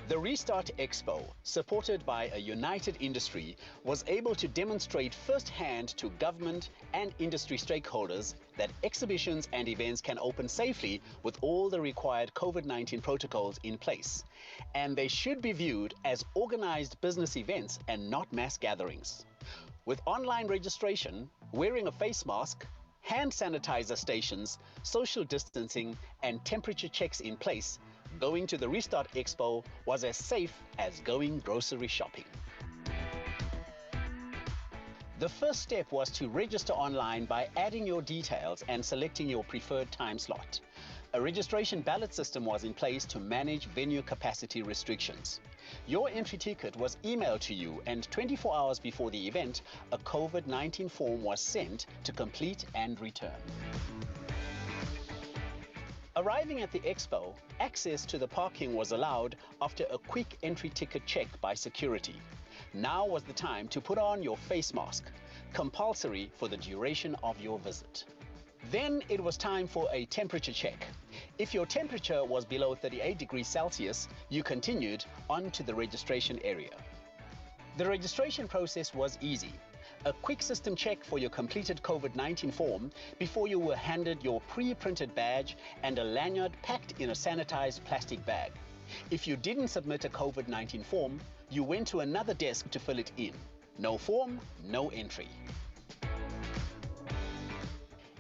The Restart Expo, supported by a united industry, was able to demonstrate firsthand to government and industry stakeholders that exhibitions and events can open safely with all the required COVID-19 protocols in place. And they should be viewed as organized business events and not mass gatherings. With online registration, wearing a face mask, hand sanitizer stations, social distancing, and temperature checks in place, going to the Restart Expo was as safe as going grocery shopping. The first step was to register online by adding your details and selecting your preferred time slot. A registration ballot system was in place to manage venue capacity restrictions. Your entry ticket was emailed to you, and 24 hours before the event, a COVID-19 form was sent to complete and return. Arriving at the expo, access to the parking was allowed after a quick entry ticket check by security. Now was the time to put on your face mask, compulsory for the duration of your visit. Then it was time for a temperature check. If your temperature was below 38 degrees Celsius, you continued on to the registration area. The registration process was easy. A quick system check for your completed COVID-19 form before you were handed your pre-printed badge and a lanyard packed in a sanitized plastic bag. If you didn't submit a COVID-19 form, you went to another desk to fill it in. No form, no entry.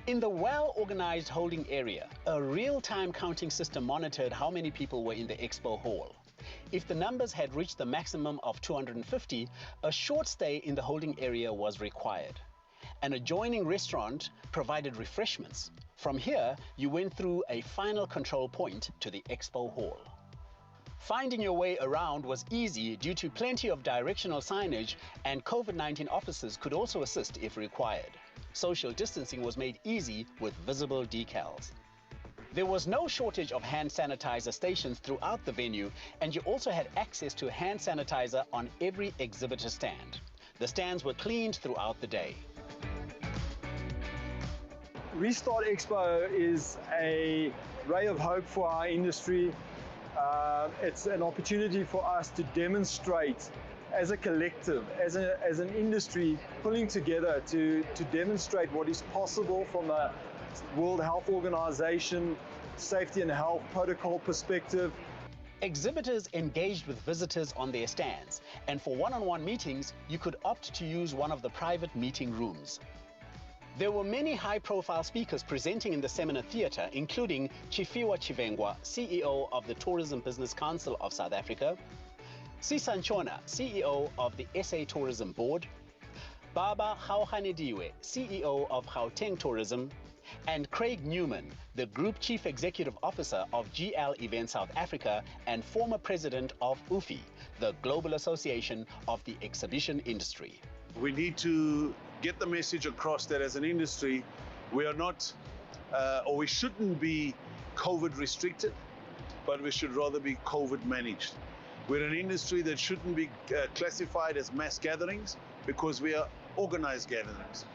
In the well-organized holding area, a real-time counting system monitored how many people were in the expo hall. If the numbers had reached the maximum of 250, a short stay in the holding area was required. An adjoining restaurant provided refreshments. From here, you went through a final control point to the expo hall. Finding your way around was easy due to plenty of directional signage, and COVID-19 officers could also assist if required. Social distancing was made easy with visible decals. There was no shortage of hand sanitizer stations throughout the venue, and you also had access to hand sanitizer on every exhibitor stand. The stands were cleaned throughout the day. Restart Expo is a ray of hope for our industry. It's an opportunity for us to demonstrate as a collective, as an industry, pulling together to demonstrate what is possible from a World Health Organization safety and health protocol perspective. Exhibitors engaged with visitors on their stands, and for one-on-one meetings, you could opt to use one of the private meeting rooms. There were many high-profile speakers presenting in the seminar theatre, including Chifiwa Chivengwa, CEO of the Tourism Business Council of South Africa, Sisanchona, CEO of the SA Tourism Board, Baba Gauganediwe, CEO of Gauteng Tourism, and Craig Newman, the Group Chief Executive Officer of GL Event South Africa and former president of UFI, the Global Association of the Exhibition Industry. We need to get the message across that as an industry, we are not, or we shouldn't be COVID restricted, but we should rather be COVID managed. We're an industry that shouldn't be classified as mass gatherings because we are organized gatherings.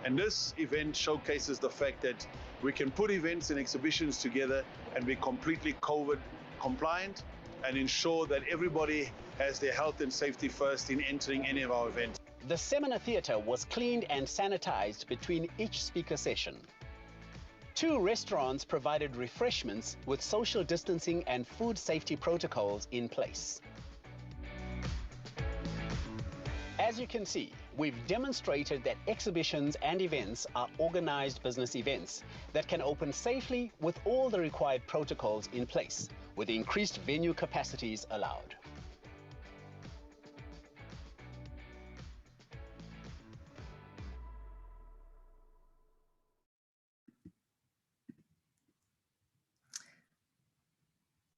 And this event showcases the fact that we can put events and exhibitions together and be completely COVID compliant and ensure that everybody has their health and safety first in entering any of our events. The seminar theatre was cleaned and sanitized between each speaker session. 2 restaurants provided refreshments with social distancing and food safety protocols in place. As you can see, we've demonstrated that exhibitions and events are organized business events that can open safely with all the required protocols in place, with increased venue capacities allowed.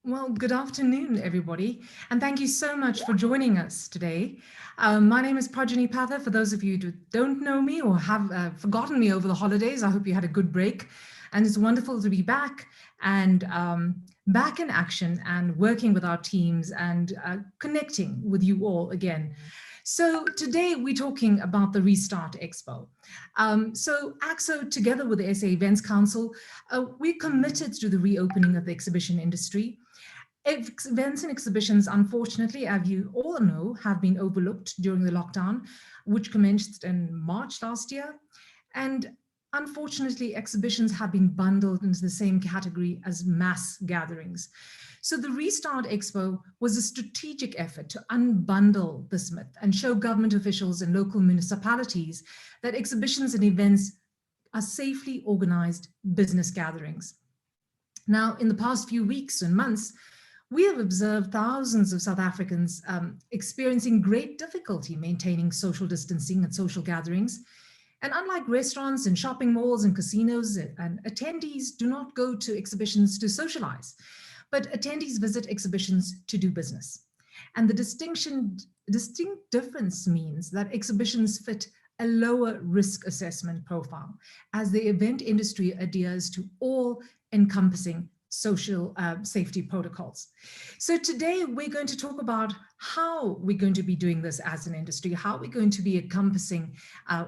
Well, good afternoon, everybody, and thank you so much for joining us today. My name is Prajani Patha. For those of you who don't know me or have forgotten me over the holidays, I hope you had a good break. And it's wonderful to be back and back in action and working with our teams and connecting with you all again. So today we're talking about the Restart Expo. So AAXO, together with the SA Events Council, we're committed to the reopening of the exhibition industry. Events and exhibitions, unfortunately, as you all know, have been overlooked during the lockdown, which commenced in March last year. And unfortunately, exhibitions have been bundled into the same category as mass gatherings. So the Restart Expo was a strategic effort to unbundle this myth and show government officials and local municipalities that exhibitions and events are safely organized business gatherings. Now, in the past few weeks and months, we have observed thousands of South Africans experiencing great difficulty maintaining social distancing and social gatherings. And unlike restaurants and shopping malls and casinos, and attendees do not go to exhibitions to socialize, but attendees visit exhibitions to do business. And the distinct difference means that exhibitions fit a lower risk assessment profile as the event industry adheres to all encompassing social safety protocols. So today we're going to talk about how we're going to be doing this as an industry, how we're going to be encompassing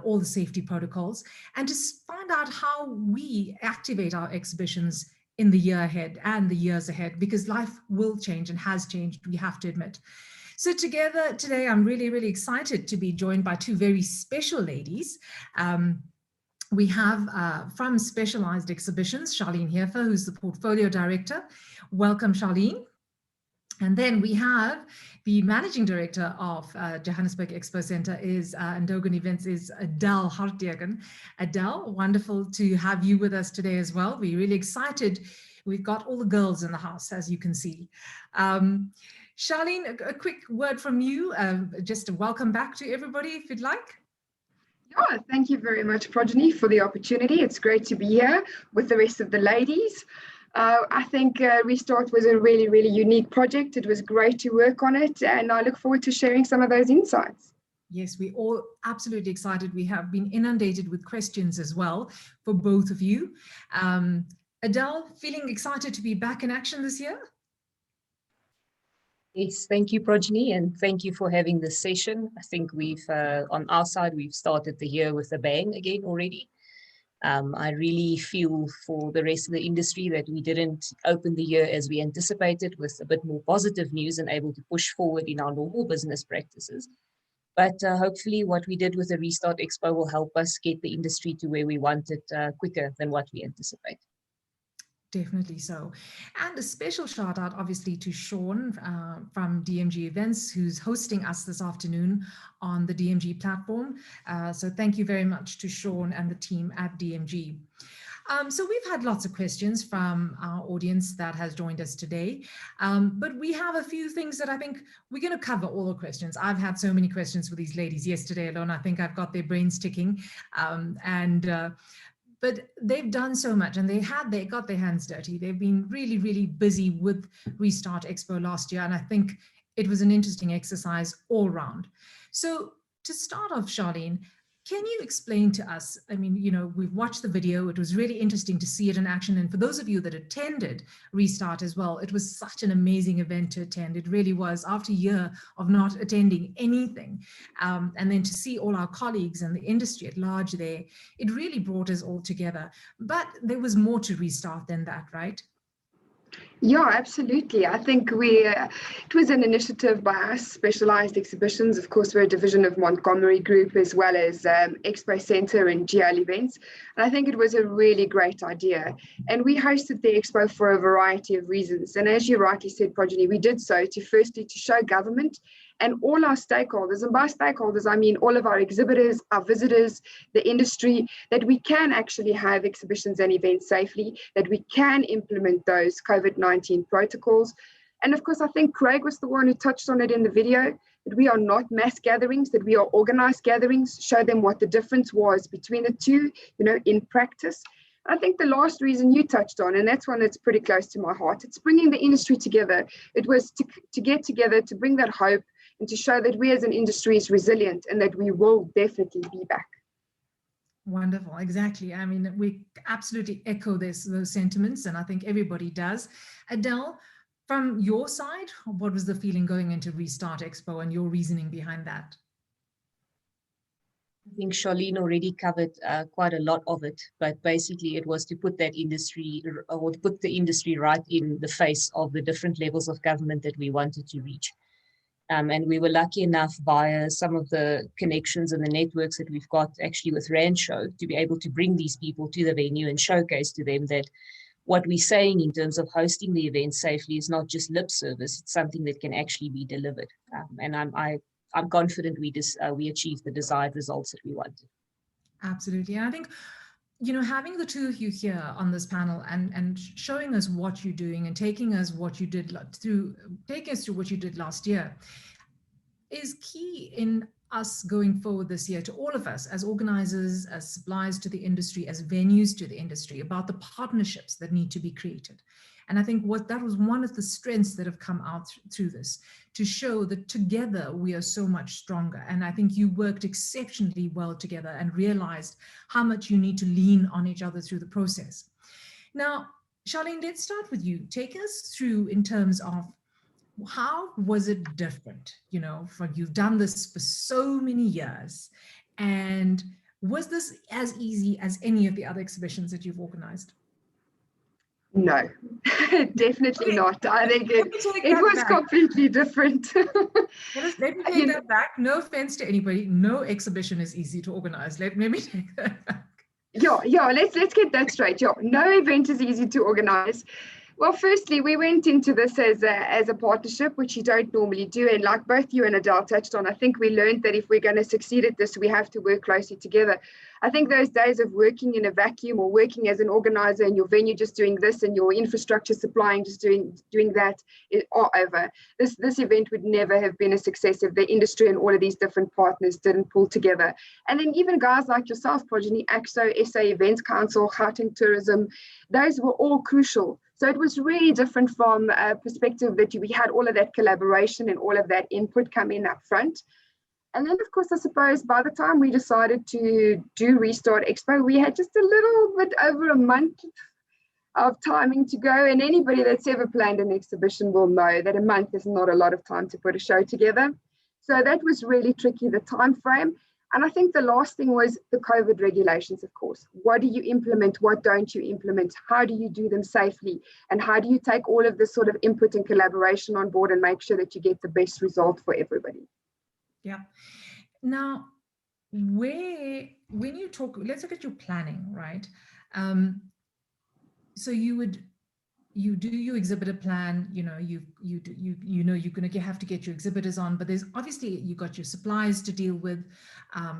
all the safety protocols, and to find out how we activate our exhibitions in the year ahead and the years ahead, because life will change and has changed, we have to admit. So together today, I'm really, really excited to be joined by two very special ladies. We have from Specialized Exhibitions, Charlene Hefer, who's the Portfolio Director. Welcome, Charlene. And then we have the Managing Director of Johannesburg Expo Center and Dogan Events is Adele Hartjegen. Adele, wonderful to have you with us today as well. We're really excited. We've got all the girls in the house, as you can see. Charlene, a quick word from you, just a welcome back to everybody, if you'd like. Yeah, thank you very much, Progeny, for the opportunity. It's great to be here with the rest of the ladies. I think Restart was a really, really unique project. It was great to work on it, and I look forward to sharing some of those insights. Yes, we're all absolutely excited. We have been inundated with questions as well for both of you. Adele, feeling excited to be back in action this year? Yes, thank you, Progeny, and thank you for having this session. I think we've, on our side, we've started the year with a bang again already. I really feel for the rest of the industry that we didn't open the year as we anticipated, with a bit more positive news and able to push forward in our normal business practices. But hopefully what we did with the Restart Expo will help us get the industry to where we want it quicker than what we anticipate. Definitely so. And a special shout out obviously to Sean from DMG Events, who's hosting us this afternoon on the DMG platform. So thank you very much to Sean and the team at DMG. So we've had lots of questions from our audience that has joined us today, but we have a few things that I think we're going to cover all the questions. I've had so many questions for these ladies yesterday alone. I think I've got their brains ticking, but they've done so much and they got their hands dirty. They've been really, really busy with Restart Expo last year. And I think it was an interesting exercise all round. So to start off, Charlene, can you explain to us, I mean, you know, we've watched the video. It was really interesting to see it in action. And for those of you that attended Restart as well, it was such an amazing event to attend. It really was, after a year of not attending anything. And then to see all our colleagues and the industry at large there, it really brought us all together. But there was more to Restart than that, right? Yeah, absolutely. I think it was an initiative by us, Specialized Exhibitions. Of course, we're a division of Montgomery Group, as well as Expo Center and GL Events. And I think it was a really great idea. And we hosted the expo for a variety of reasons. And as you rightly said, Progeny, we did so to show government and all our stakeholders, and by stakeholders, I mean all of our exhibitors, our visitors, the industry, that we can actually have exhibitions and events safely, that we can implement those COVID-19 protocols. And of course, I think Craig was the one who touched on it in the video, that we are not mass gatherings, that we are organized gatherings, show them what the difference was between the two, you know, in practice. I think the last reason you touched on, and that's one that's pretty close to my heart, it's bringing the industry together. It was to get together, to bring that hope, and to show that we as an industry is resilient and that we will definitely be back. Wonderful, exactly. I mean, we absolutely echo those sentiments, and I think everybody does. Adele, from your side, what was the feeling going into Restart Expo and your reasoning behind that? I think Charlene already covered quite a lot of it, but basically it was to put that industry, or to put the industry right in the face of the different levels of government that we wanted to reach. And we were lucky enough via some of the connections and the networks that we've got actually with Rand Show to be able to bring these people to the venue and showcase to them that what we're saying in terms of hosting the event safely is not just lip service, it's something that can actually be delivered. And I'm confident we achieved the desired results that we wanted. Absolutely. And I think, you know, having the two of you here on this panel and showing us what you're doing and taking us through what you did last year is key in us going forward this year, to all of us as organizers, as suppliers to the industry, as venues to the industry, about the partnerships that need to be created. And I think that was one of the strengths that have come out through this, to show that together we are so much stronger. And I think you worked exceptionally well together and realized how much you need to lean on each other through the process. Now, Charlene, let's start with you. Take us through in terms of how was it different? You know, you've done this for so many years, and was this as easy as any of the other exhibitions that you've organized? No, definitely not. I think it was completely different. Let me take that back. No offense to anybody. No exhibition is easy to organize. Let me take that back. Yeah, let's get that straight. Yeah, no event is easy to organize. Well, firstly, we went into this as a partnership, which you don't normally do. And like both you and Adele touched on, I think we learned that if we're going to succeed at this, we have to work closely together. I think those days of working in a vacuum or working as an organizer in your venue just doing this and your infrastructure supplying just doing that are over. This event would never have been a success if the industry and all of these different partners didn't pull together. And then even guys like yourself, Progeny, AAXO, SA Events Council, Gauteng Tourism, those were all crucial. So it was really different from a perspective that we had all of that collaboration and all of that input coming up front. And then, of course, I suppose by the time we decided to do Restart Expo, we had just a little bit over a month of timing to go. And anybody that's ever planned an exhibition will know that a month is not a lot of time to put a show together. So that was really tricky, the time frame. And I think the last thing was the COVID regulations, of course. What do you implement? What don't you implement? How do you do them safely? And how do you take all of this sort of input and collaboration on board and make sure that you get the best result for everybody? Yeah. Now, when you talk, let's look at your planning, right? So you do your exhibitor plan, you know, you're going to have to get your exhibitors on, but there's obviously, you've got your suppliers to deal with,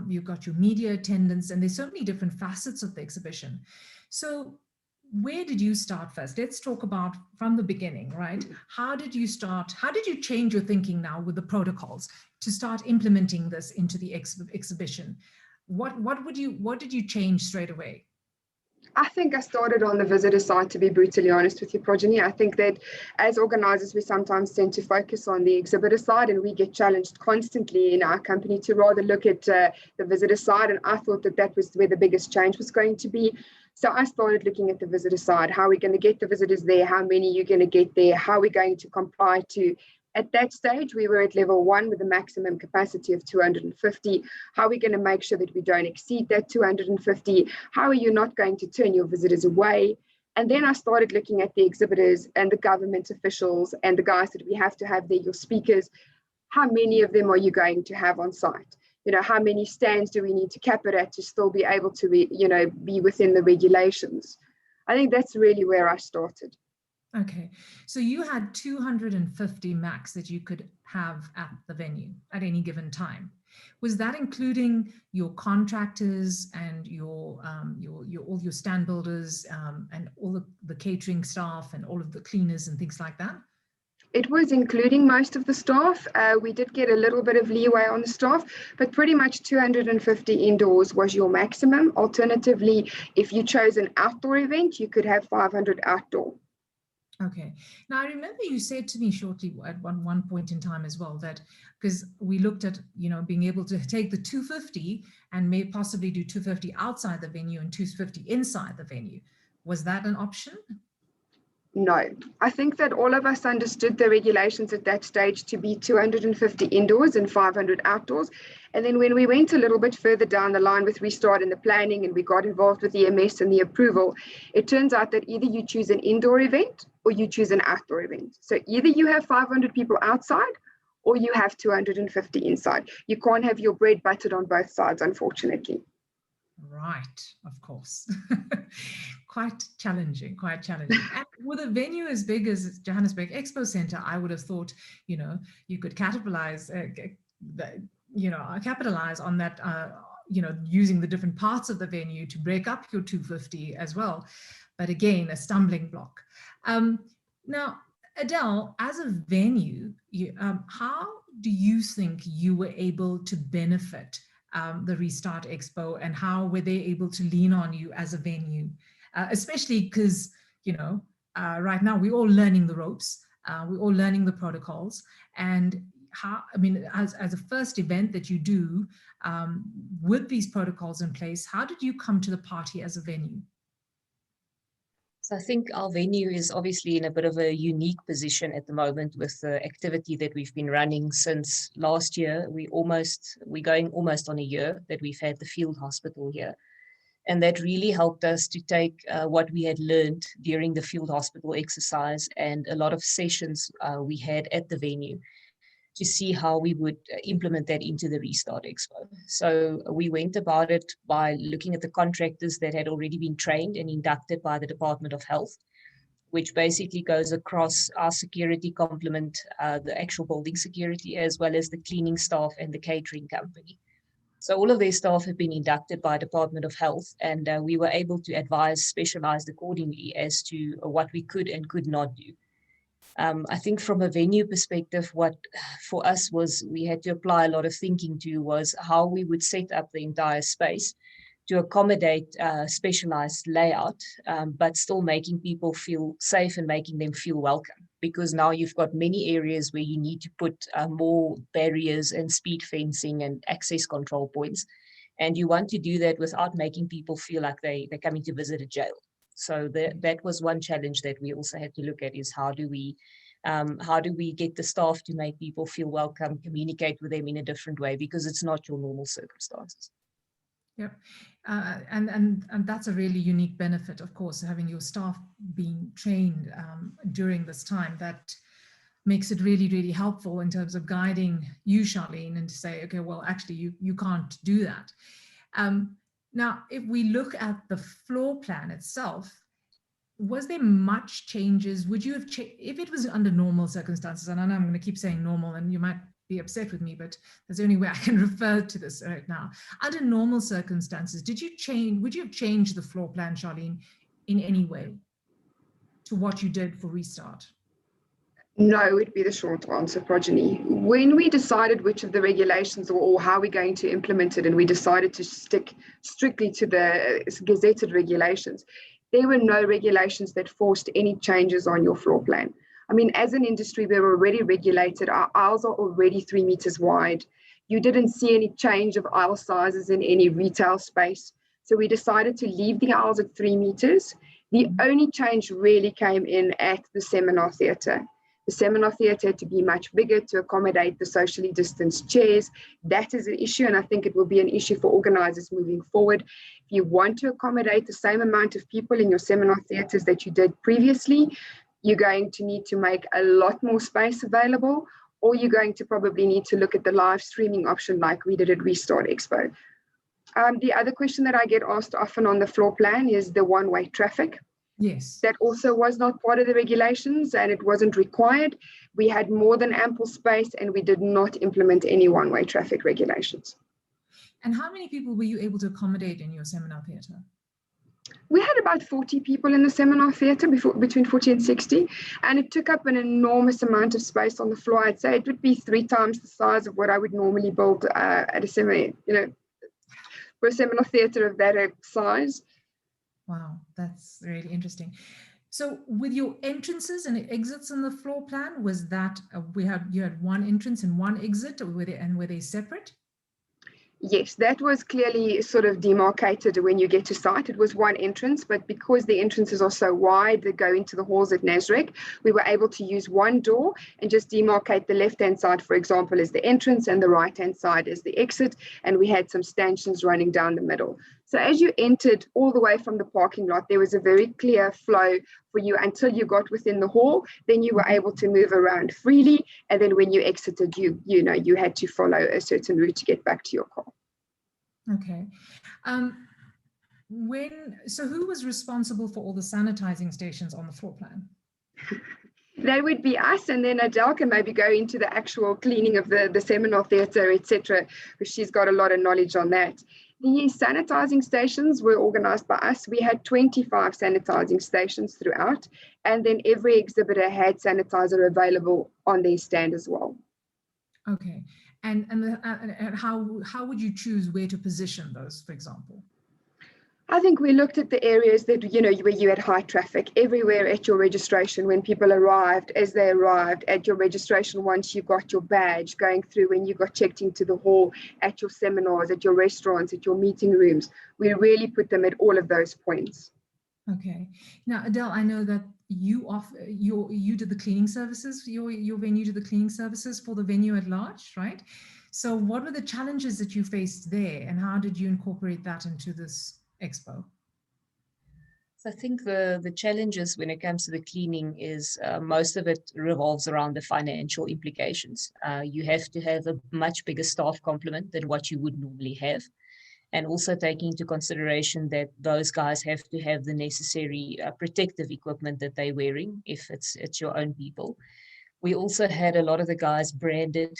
you've got your media attendance, and there's so many different facets of the exhibition. So where did you start first? Let's talk about from the beginning, right? How did you start? How did you change your thinking now with the protocols to start implementing this into the exhibition? What did you change straight away? I think I started on the visitor side, to be brutally honest with you, Progeny. I think that as organizers, we sometimes tend to focus on the exhibitor side, and we get challenged constantly in our company to rather look at the visitor side. And I thought that was where the biggest change was going to be. So I started looking at the visitor side. How are we going to get the visitors there? How many are you going to get there? How are we going to comply to? At that stage, we were at level 1 with a maximum capacity of 250. How are we going to make sure that we don't exceed that 250? How are you not going to turn your visitors away? And then I started looking at the exhibitors and the government officials and the guys that we have to have there, your speakers. How many of them are you going to have on site? You know, how many stands do we need to cap it at to still be able to, be within the regulations? I think that's really where I started. Okay, so you had 250 max that you could have at the venue at any given time. Was that including your contractors and your all your stand builders and all the catering staff and all of the cleaners and things like that? It was including most of the staff. We did get a little bit of leeway on the staff, but pretty much 250 indoors was your maximum. Alternatively, if you chose an outdoor event, you could have 500 outdoor. Okay. Now, I remember you said to me shortly at one point in time as well that, because we looked at, being able to take the 250 and may possibly do 250 outside the venue and 250 inside the venue. Was that an option? No, I think that all of us understood the regulations at that stage to be 250 indoors and 500 outdoors. And then when we went a little bit further down the line with Restart and the planning, and we got involved with the EMS and the approval, it turns out that either you choose an indoor event or you choose an outdoor event. So either you have 500 people outside or you have 250 inside. You can't have your bread buttered on both sides, unfortunately. Right, of course. Quite challenging, quite challenging. And with a venue as big as Johannesburg Expo Centre, I would have thought, you could capitalize on that, using the different parts of the venue to break up your 250 as well. But again, a stumbling block. Now, Adele, as a venue, how do you think you were able to benefit the Restart Expo, and how were they able to lean on you as a venue? Especially because, right now we're all learning the ropes, we're all learning the protocols, and how, as a first event that you do with these protocols in place, how did you come to the party as a venue? So I think our venue is obviously in a bit of a unique position at the moment with the activity that we've been running since last year. We're going almost on a year that we've had the field hospital here. And that really helped us to take what we had learned during the field hospital exercise and a lot of sessions we had at the venue to see how we would implement that into the Restart Expo. So we went about it by looking at the contractors that had already been trained and inducted by the Department of Health, which basically goes across our security complement, the actual building security, as well as the cleaning staff and the catering company. So all of their staff have been inducted by Department of Health, and we were able to advise Specialised accordingly as to what we could and could not do. I think from a venue perspective, what for us was we had to apply a lot of thinking to was how we would set up the entire space to accommodate Specialised layout, but still making people feel safe and making them feel welcome. Because now you've got many areas where you need to put more barriers and speed fencing and access control points. And you want to do that without making people feel like they're coming to visit a jail. So that was one challenge that we also had to look at, is how do we get the staff to make people feel welcome, communicate with them in a different way, because it's not your normal circumstances. Yep. And that's a really unique benefit, of course, having your staff being trained during this time. That makes it really, really helpful in terms of guiding you, Charlene, and to say, okay, well, actually, you can't do that. Now, if we look at the floor plan itself, was there much changes? Would you have if it was under normal circumstances, and I know I'm going to keep saying normal and you might be upset with me, but that's the only way I can refer to this right now. Under normal circumstances, would you have changed the floor plan, Charlene, in any way to what you did for Restart? No, would be the short answer, Progeny. When we decided which of the regulations or how we're going to implement it, and we decided to stick strictly to the gazetted regulations, there were no regulations that forced any changes on your floor plan. I mean, as an industry, we're already regulated. Our aisles are already 3 meters wide. You didn't see any change of aisle sizes in any retail space. So we decided to leave the aisles at 3 meters. The only change really came in at the seminar theatre. The seminar theatre had to be much bigger to accommodate the socially distanced chairs. That is an issue, and I think it will be an issue for organisers moving forward. If you want to accommodate the same amount of people in your seminar theatres that you did previously, you're going to need to make a lot more space available, or you're going to probably need to look at the live streaming option like we did at Restart Expo. The other question that I get asked often on the floor plan is the one-way traffic. Yes. That also was not part of the regulations, and it wasn't required. We had more than ample space, and we did not implement any one-way traffic regulations. And how many people were you able to accommodate in your seminar theatre? We had about 40 people in the seminar theatre, between 40 and 60, and it took up an enormous amount of space on the floor. I'd say it would be 3 times the size of what I would normally build at a seminar, for a seminar theatre of that size. Wow, that's really interesting. So with your entrances and exits in the floor plan, was that you had one entrance and one exit, or were they separate? Yes, that was clearly sort of demarcated when you get to site. It was one entrance, but because the entrances are so wide that go into the halls at Nasrec, we were able to use one door and just demarcate the left-hand side, for example, as the entrance and the right-hand side as the exit. And we had some stanchions running down the middle. So as you entered all the way from the parking lot, there was a very clear flow for you until you got within the hall. Then you were able to move around freely. And then when you exited, you had to follow a certain route to get back to your car. Okay. So who was responsible for all the sanitizing stations on the floor plan? That would be us, and then Adele can maybe go into the actual cleaning of the seminar theatre, etc., because she's got a lot of knowledge on that. The sanitizing stations were organized by us. We had 25 sanitizing stations throughout, and then every exhibitor had sanitizer available on their stand as well. Okay, and how would you choose where to position those, for example? I think we looked at the areas that, where you had high traffic everywhere at your registration, when people arrived, as they arrived, at your registration once you got your badge, going through when you got checked into the hall, at your seminars, at your restaurants, at your meeting rooms. We really put them at all of those points. Okay. Now, Adele, I know that you did the cleaning services, your venue did the cleaning services for the venue at large, right? So what were the challenges that you faced there, and how did you incorporate that into this expo? So I think the challenges when it comes to the cleaning is most of it revolves around the financial implications. You have to have a much bigger staff complement than what you would normally have. And also taking into consideration that those guys have to have the necessary protective equipment that they're wearing if it's your own people. We also had a lot of the guys branded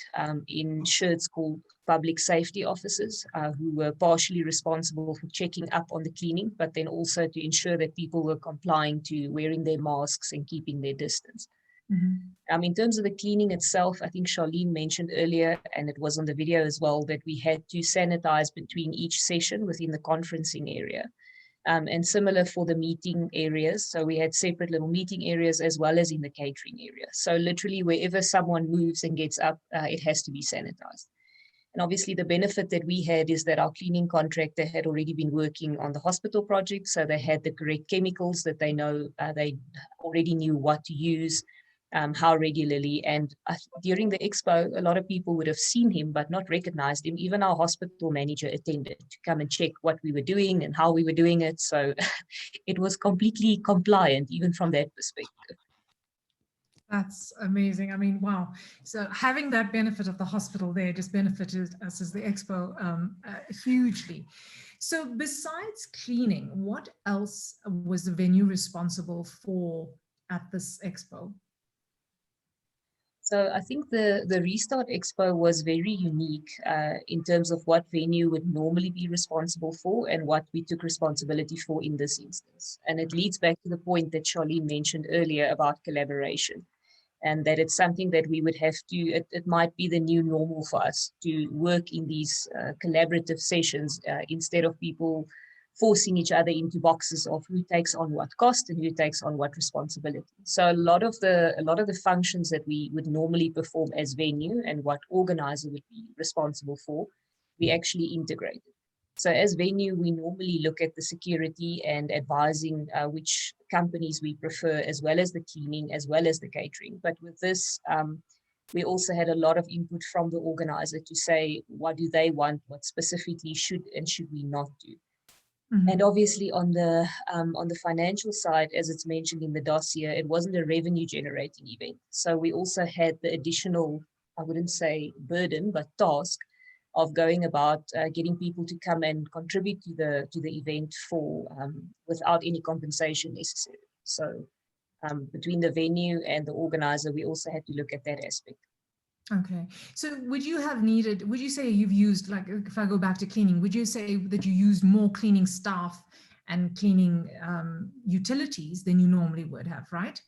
in shirts called public safety officers who were partially responsible for checking up on the cleaning, but then also to ensure that people were complying to wearing their masks and keeping their distance. Mm-hmm. In terms of the cleaning itself, I think Charlene mentioned earlier, and it was on the video as well, that we had to sanitize between each session within the conferencing area. And similar for the meeting areas. So we had separate little meeting areas as well as in the catering area. So literally wherever someone moves and gets up, it has to be sanitized. And obviously the benefit that we had is that our cleaning contractor had already been working on the hospital project. So they had the correct chemicals that they know, they already knew what to use, how regularly. And during the expo, a lot of people would have seen him but not recognized him. Even our hospital manager attended to come and check what we were doing and how we were doing it. So it was completely compliant, even from that perspective. That's amazing. I mean, wow. So having that benefit of the hospital there just benefited us as the expo hugely. So besides cleaning, what else was the venue responsible for at this expo? So I think the Restart Expo was very unique in terms of what venue would normally be responsible for and what we took responsibility for in this instance. And it leads back to the point that Charlene mentioned earlier about collaboration, and that it's something that we would have to, it might be the new normal for us to work in these collaborative sessions instead of people forcing each other into boxes of who takes on what cost and who takes on what responsibility. So a lot of the functions that we would normally perform as venue and what organizer would be responsible for, we actually integrated. So as venue, we normally look at the security and advising which companies we prefer, as well as the cleaning, as well as the catering. But with this, we also had a lot of input from the organizer to say, what do they want? What specifically should and should we not do? Mm-hmm. And obviously on the financial side, as it's mentioned in the dossier, it wasn't a revenue generating event. So we also had the additional, I wouldn't say burden, but task of going about getting people to come and contribute to the event for without any compensation necessary. So between the venue and the organizer, we also had to look at that aspect. Okay, so would you say you've used, like if I go back to cleaning, would you say that you used more cleaning staff and cleaning utilities than you normally would have, right?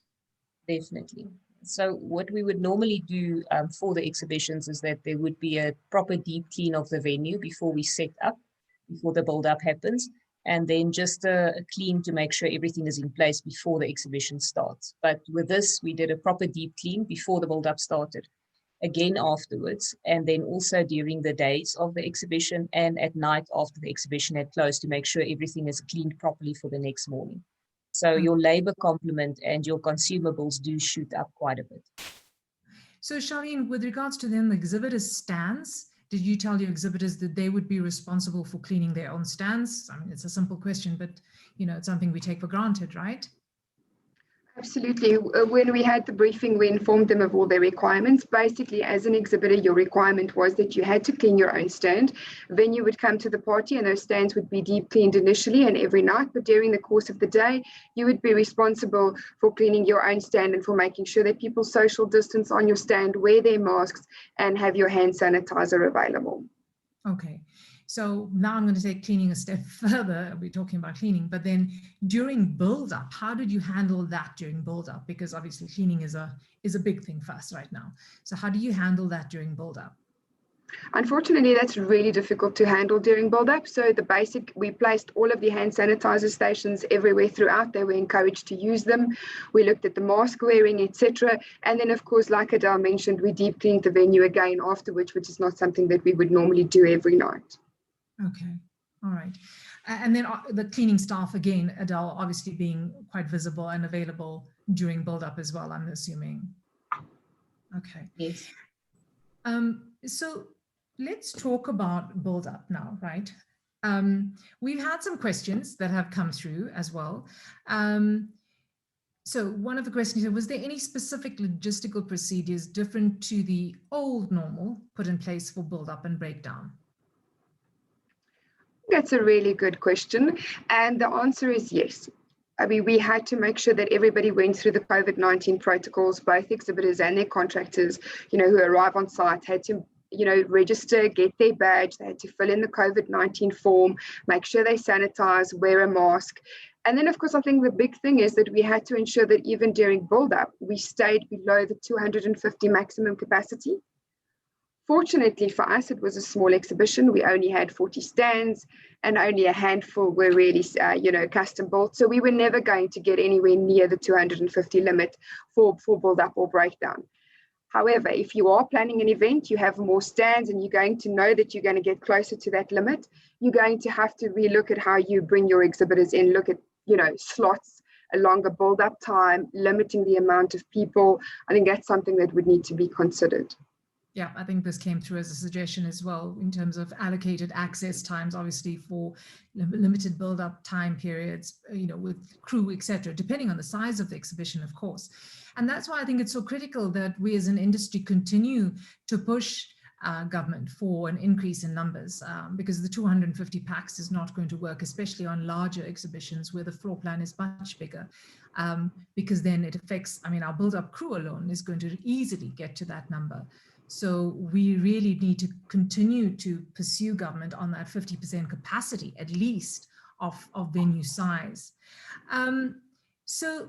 Definitely. So what we would normally do for the exhibitions is that there would be a proper deep clean of the venue before we set up, before the build-up happens, and then just a clean to make sure everything is in place before the exhibition starts. But with this, we did a proper deep clean before the build-up started. again afterwards, and then also during the days of the exhibition and at night after the exhibition had closed to make sure everything is cleaned properly for the next morning. So your labor complement and your consumables do shoot up quite a bit. So Charlene, with regards to then the exhibitors' stands, did you tell your exhibitors that they would be responsible for cleaning their own stands? I mean, it's a simple question, but it's something we take for granted, right? Absolutely. When we had the briefing, we informed them of all their requirements. Basically, as an exhibitor, your requirement was that you had to clean your own stand. Then you would come to the party and those stands would be deep cleaned initially and every night. But during the course of the day, you would be responsible for cleaning your own stand and for making sure that people social distance on your stand, wear their masks, and have your hand sanitizer available. Okay. So now I'm going to take cleaning a step further. We're talking about cleaning, but then during build-up, how did you handle that during build-up? Because obviously cleaning is a big thing for us right now. So how do you handle that during build-up? Unfortunately, that's really difficult to handle during build-up. So we placed all of the hand sanitizer stations everywhere throughout. They were encouraged to use them. We looked at the mask wearing, etc. And then, of course, like Adele mentioned, we deep cleaned the venue again afterwards, which is not something that we would normally do every night. Okay, all right. And then the cleaning staff, again, Adele, obviously being quite visible and available during build-up as well, I'm assuming. Okay. Yes. So let's talk about build-up now, right? We've had some questions that have come through as well. So one of the questions was there any specific logistical procedures different to the old normal put in place for build-up and breakdown? That's a really good question. And the answer is yes. I mean, we had to make sure that everybody went through the COVID-19 protocols, both exhibitors and their contractors, who arrive on site had to, register, get their badge, they had to fill in the COVID-19 form, make sure they sanitize, wear a mask. And then, of course, I think the big thing is that we had to ensure that even during build-up, we stayed below the 250 maximum capacity. Fortunately for us, it was a small exhibition. We only had 40 stands and only a handful were really, custom built. So we were never going to get anywhere near the 250 limit for build-up or breakdown. However, if you are planning an event, you have more stands and you're going to know that you're going to get closer to that limit, you're going to have to relook at how you bring your exhibitors in, look at, slots, a longer build-up time, limiting the amount of people. I think that's something that would need to be considered. Yeah, I think this came through as a suggestion as well in terms of allocated access times, obviously for limited build-up time periods, with crew, etc., depending on the size of the exhibition, of course. And that's why I think it's so critical that we as an industry continue to push government for an increase in numbers, because the 250 packs is not going to work, especially on larger exhibitions where the floor plan is much bigger, because then it affects, our build-up crew alone is going to easily get to that number. So we really need to continue to pursue government on that 50% capacity, at least, of venue size. So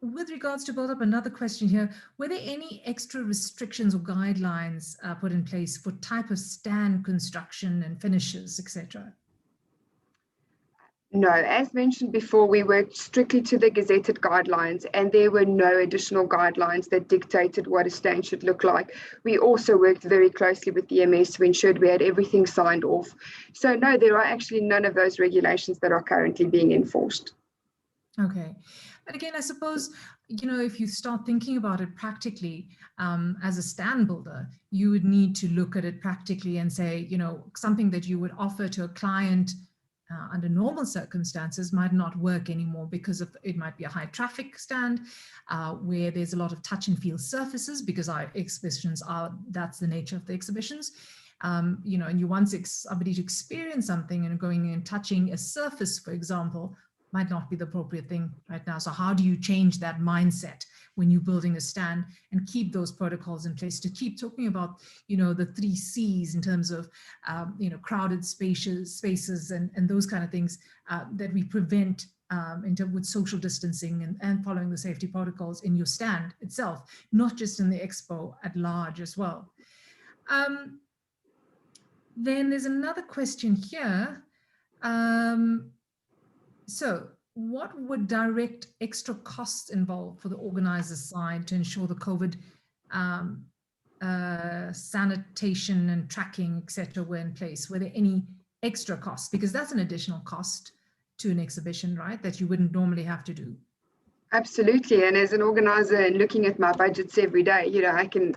with regards to build-up, another question here, were there any extra restrictions or guidelines put in place for type of stand construction and finishes, etc.? No, as mentioned before, we worked strictly to the gazetted guidelines and there were no additional guidelines that dictated what a stand should look like. We also worked very closely with the MS to ensure we had everything signed off. So no, there are actually none of those regulations that are currently being enforced. Okay. And again, I suppose, if you start thinking about it practically, as a stand builder, you would need to look at it practically and say, something that you would offer to a client under normal circumstances might not work anymore because it might be a high traffic stand where there's a lot of touch and feel surfaces, because our exhibitions that's the nature of the exhibitions. And you want somebody to experience something, and going and touching a surface, for example, might not be the appropriate thing right now. So how do you change that mindset when you're building a stand and keep those protocols in place to keep talking about, the 3 C's in terms of, crowded spaces and those kind of things that we prevent with social distancing and following the safety protocols in your stand itself, not just in the expo at large as well. Then there's another question here. So what would direct extra costs involve for the organizer side to ensure the COVID sanitation and tracking, etc., were in place? Were there any extra costs? Because that's an additional cost to an exhibition, right? That you wouldn't normally have to do. Absolutely. And as an organizer and looking at my budgets every day, I can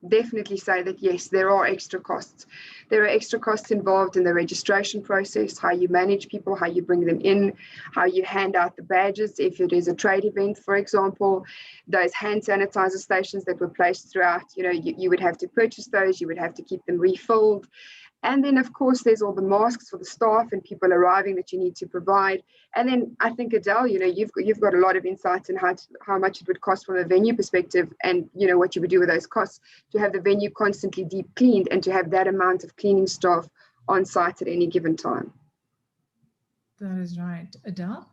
definitely say that, yes, there are extra costs. There are extra costs involved in the registration process, how you manage people, how you bring them in, how you hand out the badges. If it is a trade event, for example, those hand sanitizer stations that were placed throughout, you would have to purchase those, you would have to keep them refilled. And then, of course, there's all the masks for the staff and people arriving that you need to provide. And then I think, Adele, you've got a lot of insights in how much it would cost from a venue perspective, and what you would do with those costs to have the venue constantly deep cleaned and to have that amount of cleaning staff on site at any given time. That is right. Adele?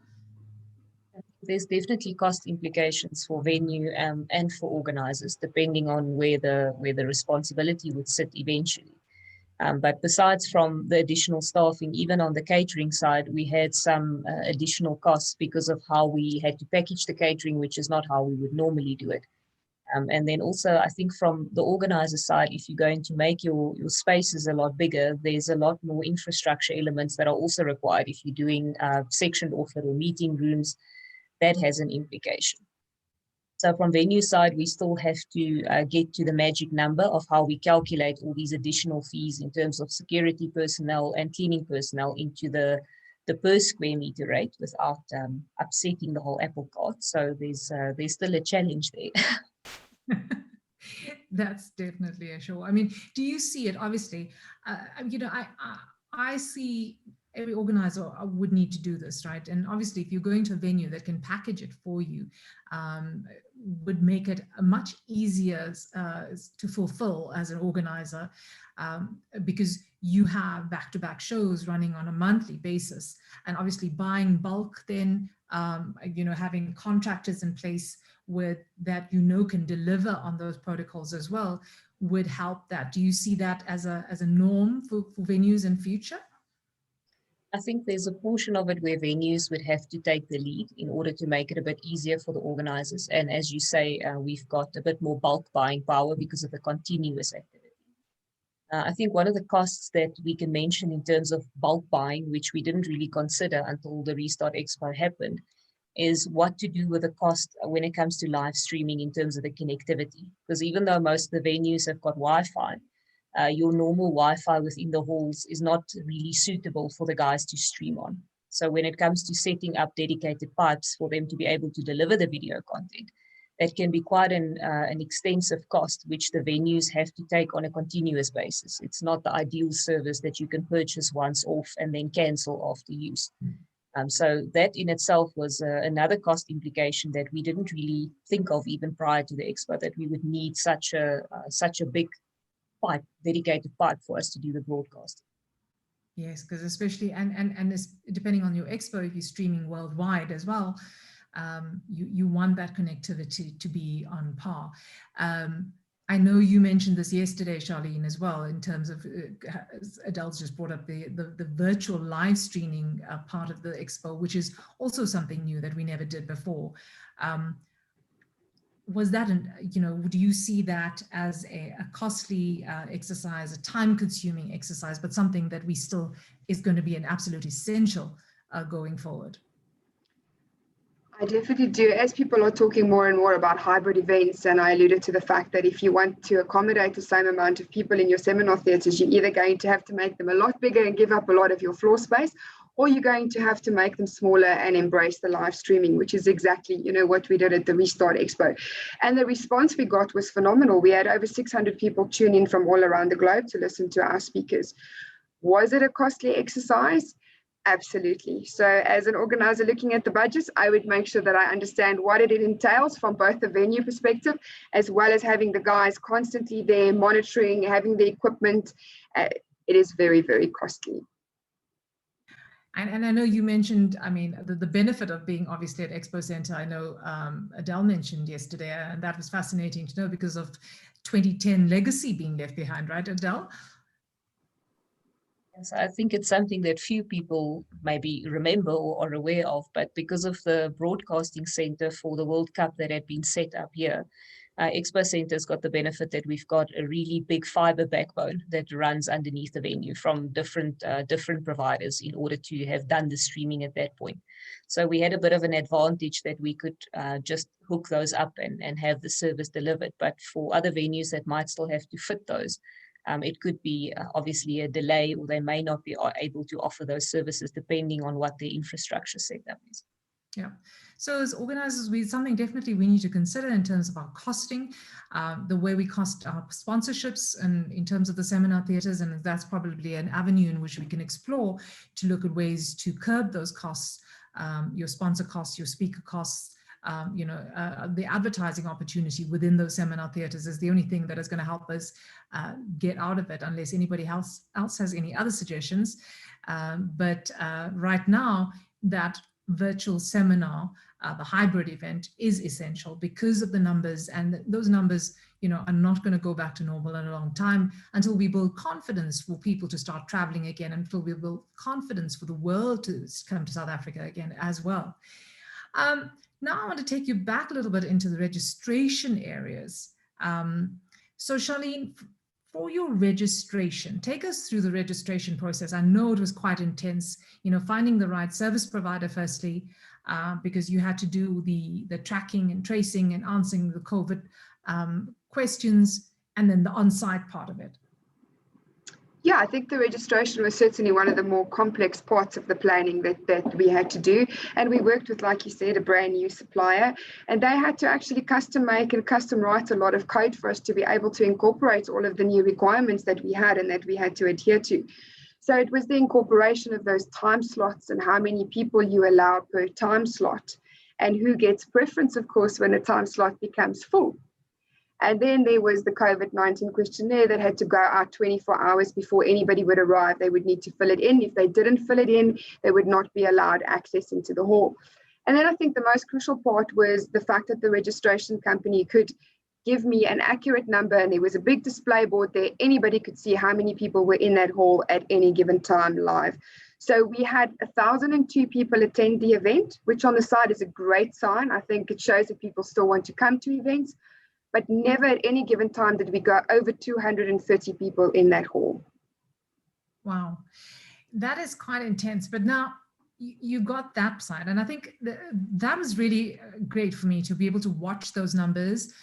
There's definitely cost implications for venue and for organizers, depending on where the responsibility would sit eventually. But besides from the additional staffing, even on the catering side, we had some additional costs because of how we had to package the catering, which is not how we would normally do it. And then also, I think from the organizer side, if you're going to make your spaces a lot bigger, there's a lot more infrastructure elements that are also required. If you're doing sectioned offer or meeting rooms, that has an implication. So from venue side, we still have to get to the magic number of how we calculate all these additional fees in terms of security personnel and cleaning personnel into the per square meter rate without upsetting the whole apple cart. So there's still a challenge there. That's definitely a show. I mean, do you see it? Obviously, I see every organizer would need to do this, right? And obviously, if you're going to a venue that can package it for you, would make it much easier to fulfill as an organizer, because you have back-to-back shows running on a monthly basis, and obviously buying bulk, then having contractors in place with that can deliver on those protocols as well would help that. Do you see that as a norm for venues in future? I think there's a portion of it where venues would have to take the lead in order to make it a bit easier for the organizers. And as you say, we've got a bit more bulk buying power because of the continuous activity. I think one of the costs that we can mention in terms of bulk buying, which we didn't really consider until the Restart Expo happened, is what to do with the cost when it comes to live streaming in terms of the connectivity. Because even though most of the venues have got Wi-Fi, your normal Wi-Fi within the halls is not really suitable for the guys to stream on. So when it comes to setting up dedicated pipes for them to be able to deliver the video content, that can be quite an extensive cost, which the venues have to take on a continuous basis. It's not the ideal service that you can purchase once off and then cancel after use. So that in itself was another cost implication that we didn't really think of even prior to the expo, that we would need such a big pipe, dedicated pipe for us to do the broadcast. Yes, because especially and depending on your expo, if you're streaming worldwide as well, you want that connectivity to be on par. I know you mentioned this yesterday, Charlene, as well, in terms of Adele's just brought up the virtual live streaming part of the expo, which is also something new that we never did before. Was that, do you see that as a costly exercise, a time-consuming exercise, but something that we still is going to be an absolute essential going forward? I definitely do. As people are talking more and more about hybrid events, and I alluded to the fact that if you want to accommodate the same amount of people in your seminar theatres, you're either going to have to make them a lot bigger and give up a lot of your floor space, or you're going to have to make them smaller and embrace the live streaming, which is exactly, what we did at the Restart Expo. And the response we got was phenomenal. We had over 600 people tune in from all around the globe to listen to our speakers. Was it a costly exercise? Absolutely. So as an organizer looking at the budgets, I would make sure that I understand what it entails from both the venue perspective, as well as having the guys constantly there monitoring, having the equipment. It is very, very costly. And I know you mentioned, the benefit of being obviously at Expo Center. I know Adele mentioned yesterday, and that was fascinating to know because of 2010 legacy being left behind, right, Adele? Yes, I think it's something that few people maybe remember or are aware of, but because of the broadcasting center for the World Cup that had been set up here, Expo Centre's got the benefit that we've got a really big fiber backbone that runs underneath the venue from different providers in order to have done the streaming at that point. So we had a bit of an advantage that we could just hook those up and have the service delivered. But for other venues that might still have to fit those, it could be obviously a delay, or they may not be able to offer those services depending on what the infrastructure setup is. Yeah. So as organizers, something definitely we need to consider in terms of our costing, the way we cost our sponsorships, and in terms of the seminar theatres, and that's probably an avenue in which we can explore to look at ways to curb those costs, your sponsor costs, your speaker costs, the advertising opportunity within those seminar theatres is the only thing that is going to help us get out of it, unless anybody else has any other suggestions. But right now, that virtual seminar, the hybrid event, is essential because of the numbers, and those numbers, are not going to go back to normal in a long time until we build confidence for people to start traveling again, until we build confidence for the world to come to South Africa again as well. Now I want to take you back a little bit into the registration areas. So Charlene, for your registration, take us through the registration process. I know it was quite intense, finding the right service provider firstly, because you had to do the tracking and tracing and answering the COVID questions, and then the on-site part of it. Yeah, I think the registration was certainly one of the more complex parts of the planning that we had to do. And we worked with, like you said, a brand new supplier, and they had to actually custom make and custom write a lot of code for us to be able to incorporate all of the new requirements that we had and that we had to adhere to. So it was the incorporation of those time slots and how many people you allow per time slot, and who gets preference, of course, when a time slot becomes full. And then there was the COVID-19 questionnaire that had to go out 24 hours before anybody would arrive. They would need to fill it in. If they didn't fill it in, they would not be allowed access into the hall. And then I think the most crucial part was the fact that the registration company could give me an accurate number, and there was a big display board there. Anybody could see how many people were in that hall at any given time live. So we had 1,002 people attend the event, which on the side is a great sign. I think it shows that people still want to come to events. But never at any given time did we go over 230 people in that hall. Wow, that is quite intense. But now you got that side, and I think that was really great for me to be able to watch those numbers,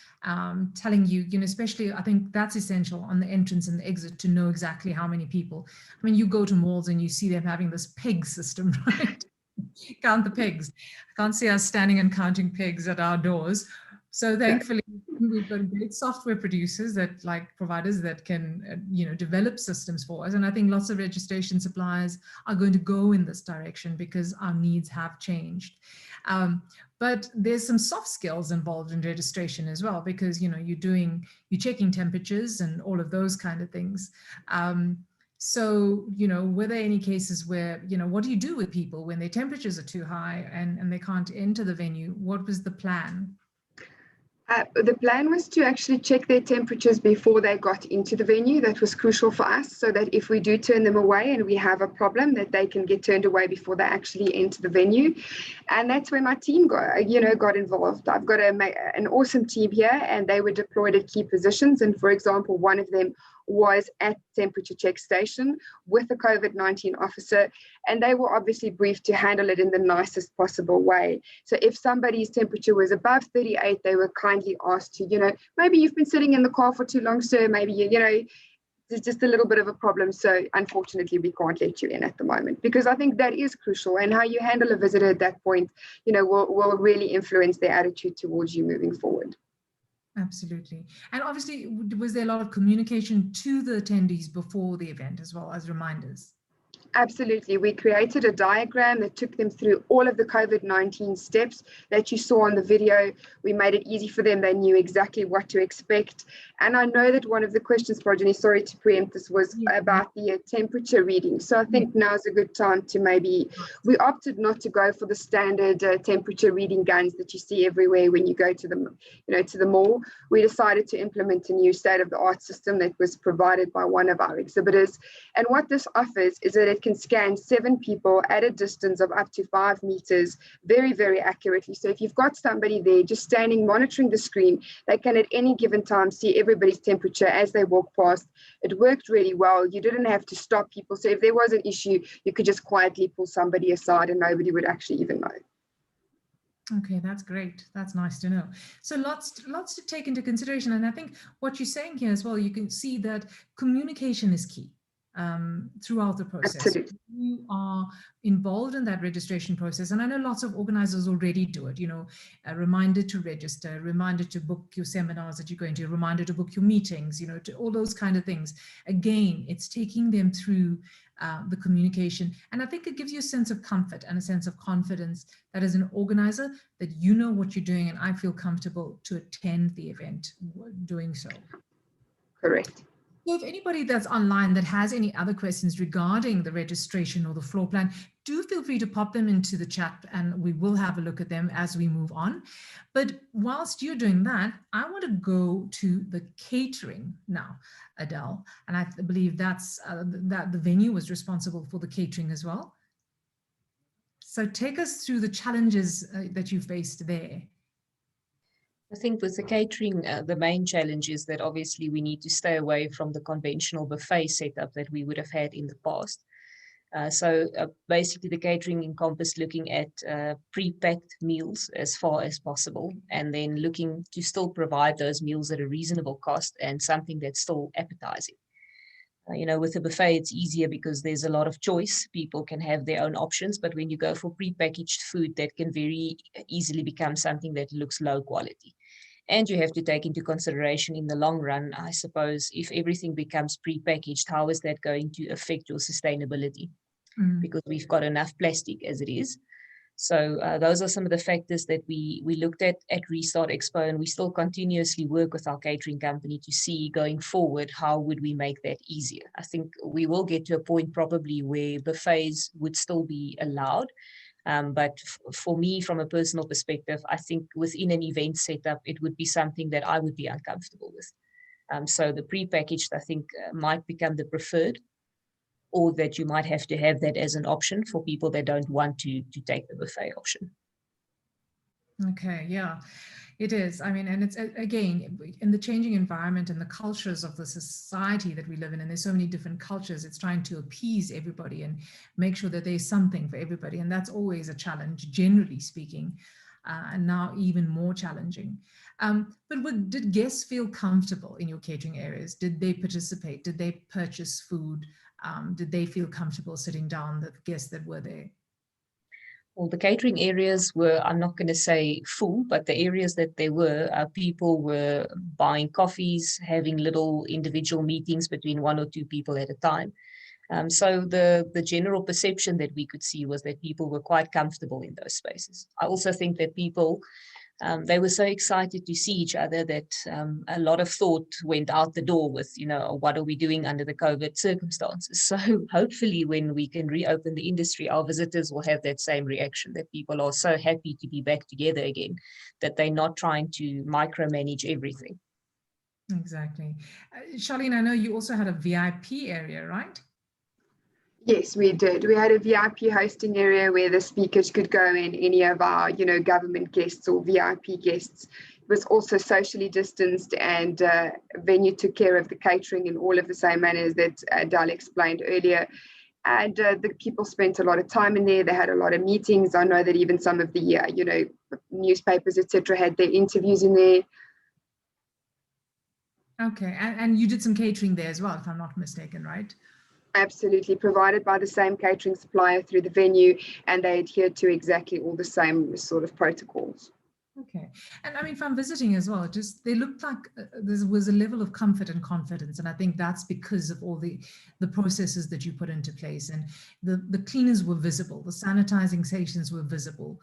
telling you, especially I think that's essential on the entrance and the exit to know exactly how many people. I mean, you go to malls and you see them having this peg system, right? Count the pegs. I can't see us standing and counting pegs at our doors. So thankfully, we've got great software producers providers that can, develop systems for us. And I think lots of registration suppliers are going to go in this direction because our needs have changed. But there's some soft skills involved in registration as well, because, you're checking temperatures and all of those kind of things. So, were there any cases where, what do you do with people when their temperatures are too high and they can't enter the venue? What was the plan? The plan was to actually check their temperatures before they got into the venue. That was crucial for us, so that if we do turn them away and we have a problem, that they can get turned away before they actually enter the venue. And that's where my team got involved. I've got an awesome team here, and they were deployed at key positions. And for example, one of them was at temperature check station with a COVID-19 officer, and they were obviously briefed to handle it in the nicest possible way. So if somebody's temperature was above 38, they were kindly asked to, maybe you've been sitting in the car for too long, sir, maybe there's just a little bit of a problem, so unfortunately we can't let you in at the moment, because I think that is crucial, and how you handle a visitor at that point, will really influence their attitude towards you moving forward. Absolutely. And obviously, was there a lot of communication to the attendees before the event as well as reminders? Absolutely. We created a diagram that took them through all of the COVID-19 steps that you saw on the video. We made it easy for them. They knew exactly what to expect. And I know that one of the questions, Progeny, sorry to preempt this, was about the temperature reading. So I think now's a good time to we opted not to go for the standard temperature reading guns that you see everywhere when you go to the mall. We decided to implement a new state-of-the-art system that was provided by one of our exhibitors. And what this offers is that it can scan 7 people at a distance of up to 5 meters very, very accurately. So if you've got somebody there just standing, monitoring the screen, they can at any given time see everybody's temperature as they walk past. It worked really well. You didn't have to stop people. So if there was an issue, you could just quietly pull somebody aside and nobody would actually even know. Okay, that's great. That's nice to know. So lots to take into consideration. And I think what you're saying here as well, you can see that communication is key throughout the process. Absolutely. You are involved in that registration process. And I know lots of organizers already do it, you know, a reminder to register, reminder to book your seminars that you're going to, reminder to book your meetings, you know, to all those kind of things. Again, it's taking them through the communication. And I think it gives you a sense of comfort and a sense of confidence that as an organizer, that you know what you're doing, and I feel comfortable to attend the event doing so. Correct. So if anybody that's online that has any other questions regarding the registration or the floor plan, do feel free to pop them into the chat and we will have a look at them as we move on. But whilst you're doing that, I want to go to the catering now, Adele. And I believe that's that the venue was responsible for the catering as well. So take us through the challenges that you faced there. I think with the catering, the main challenge is that obviously we need to stay away from the conventional buffet setup that we would have had in the past. So basically the catering encompassed looking at pre-packed meals as far as possible, and then looking to still provide those meals at a reasonable cost and something that's still appetizing. You know, with a buffet, it's easier because there's a lot of choice. People can have their own options, but when you go for pre-packaged food, that can very easily become something that looks low quality. And you have to take into consideration in the long run, I suppose, if everything becomes pre-packaged, how is that going to affect your sustainability? Because we've got enough plastic as it is. So those are some of the factors that we looked at Restart Expo, and we still continuously work with our catering company to see going forward, how would we make that easier? I think we will get to a point probably where buffets would still be allowed. But for me, from a personal perspective, I think within an event setup, it would be something that I would be uncomfortable with. So the prepackaged, I think, might become the preferred, or that you might have to have that as an option for people that don't want to take the buffet option. Okay, yeah, it is. I mean, and it's, again, in the changing environment and the cultures of the society that we live in, and there's so many different cultures, it's trying to appease everybody and make sure that there's something for everybody. And that's always a challenge, generally speaking, and now even more challenging. But did guests feel comfortable in your catering areas? Did they participate? Did they purchase food? Did they feel comfortable sitting down, the guests that were there? Well, the catering areas were, I'm not going to say full, but the areas that there were, people were buying coffees, having little individual meetings between 1 or 2 people at a time. So the general perception that we could see was that people were quite comfortable in those spaces. I also think that people, they were so excited to see each other that a lot of thought went out the door with, you know, what are we doing under the COVID circumstances? So hopefully when we can reopen the industry, our visitors will have that same reaction, that people are so happy to be back together again, that they're not trying to micromanage everything. Exactly. Charlene, I know you also had a VIP area, right? Yes, we did. We had a VIP hosting area where the speakers could go in, any of our, you know, government guests or VIP guests. It was also socially distanced, and venue took care of the catering in all of the same manners that Adele explained earlier. And the people spent a lot of time in there. They had a lot of meetings. I know that even some of the, you know, newspapers, etc., had their interviews in there. Okay, and you did some catering there as well, if I'm not mistaken, right? Absolutely, provided by the same catering supplier through the venue, and they adhered to exactly all the same sort of protocols. Okay, and I mean, from visiting as well, just they looked like there was a level of comfort and confidence, and I think that's because of all the processes that you put into place, and the cleaners were visible, the sanitizing stations were visible,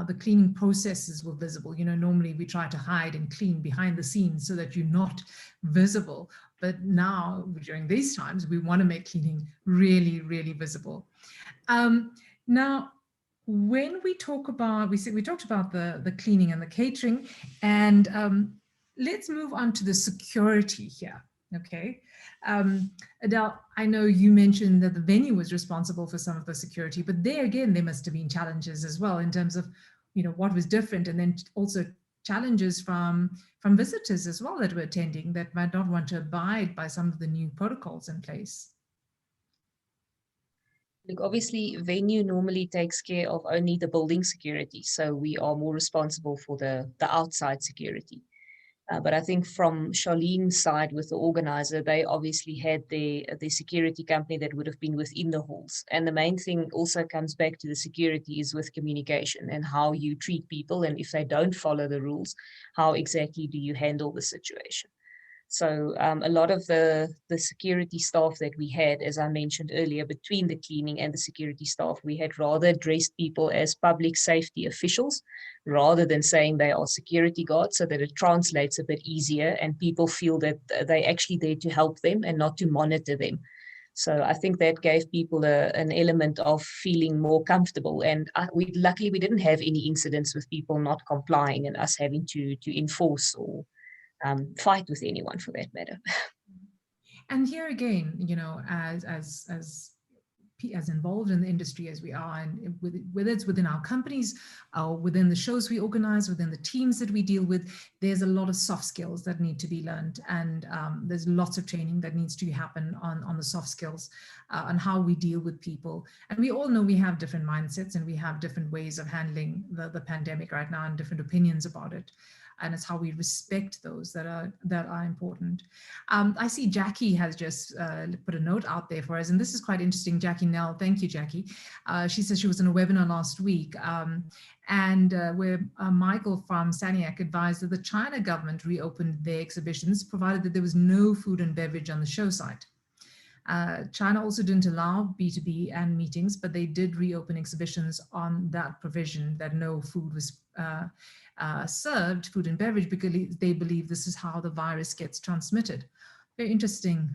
the cleaning processes were visible. You know, normally we try to hide and clean behind the scenes so that you're not visible, but now during these times we want to make cleaning really, really visible. Now, when we talk about, we talked about the cleaning and the catering, and let's move on to the security here. Okay. Adele, I know you mentioned that the venue was responsible for some of the security, but there again, there must have been challenges as well in terms of, what was different, and then also challenges from visitors as well that were attending that might not want to abide by some of the new protocols in place. Look, obviously, venue normally takes care of only the building security, so we are more responsible for the outside security. But I think from Charlene's side with the organizer, they obviously had the security company that would have been within the halls. And the main thing also comes back to the security is with communication and how you treat people. And if they don't follow the rules, how exactly do you handle the situation? So a lot of the security staff that we had, as I mentioned earlier, between the cleaning and the security staff, we had rather addressed people as public safety officials rather than saying they are security guards, so that it translates a bit easier and people feel that they're actually there to help them and not to monitor them. So I think that gave people an element of feeling more comfortable. And luckily, we didn't have any incidents with people not complying and us having to enforce or fight with anyone for that matter. And here again, as involved in the industry as we are, and whether it's within our companies or within the shows we organize, within the teams that we deal with, there's a lot of soft skills that need to be learned, and there's lots of training that needs to happen on the soft skills, on how we deal with people. And we all know we have different mindsets and we have different ways of handling the pandemic right now and different opinions about it. And it's how we respect those that are important. I see Jackie has just put a note out there for us, and this is quite interesting. Jackie Nell, thank you, Jackie. She says she was in a webinar last week, where Michael from SANIAC advised that the China government reopened their exhibitions, provided that there was no food and beverage on the show site. China also didn't allow B2B and meetings, but they did reopen exhibitions on that provision that no food was served, food and beverage, because they believe this is how the virus gets transmitted. Very interesting,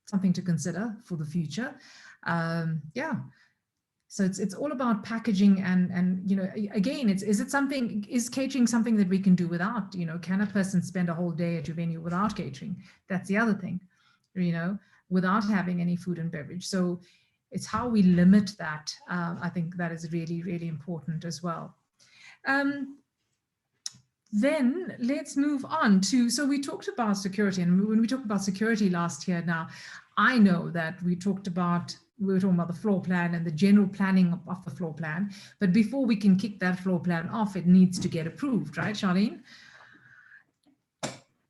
something to consider for the future. Yeah. So it's all about packaging and again, is catering something that we can do without? Can a person spend a whole day at your venue without catering? That's the other thing, without having any food and beverage. So it's how we limit that. I think that is really, really important as well. Then let's move on to, so we talked about security, and when we talked about security last year, now I know that we were talking about the floor plan and the general planning of the floor plan, but before we can kick that floor plan off, it needs to get approved, right, Charlene?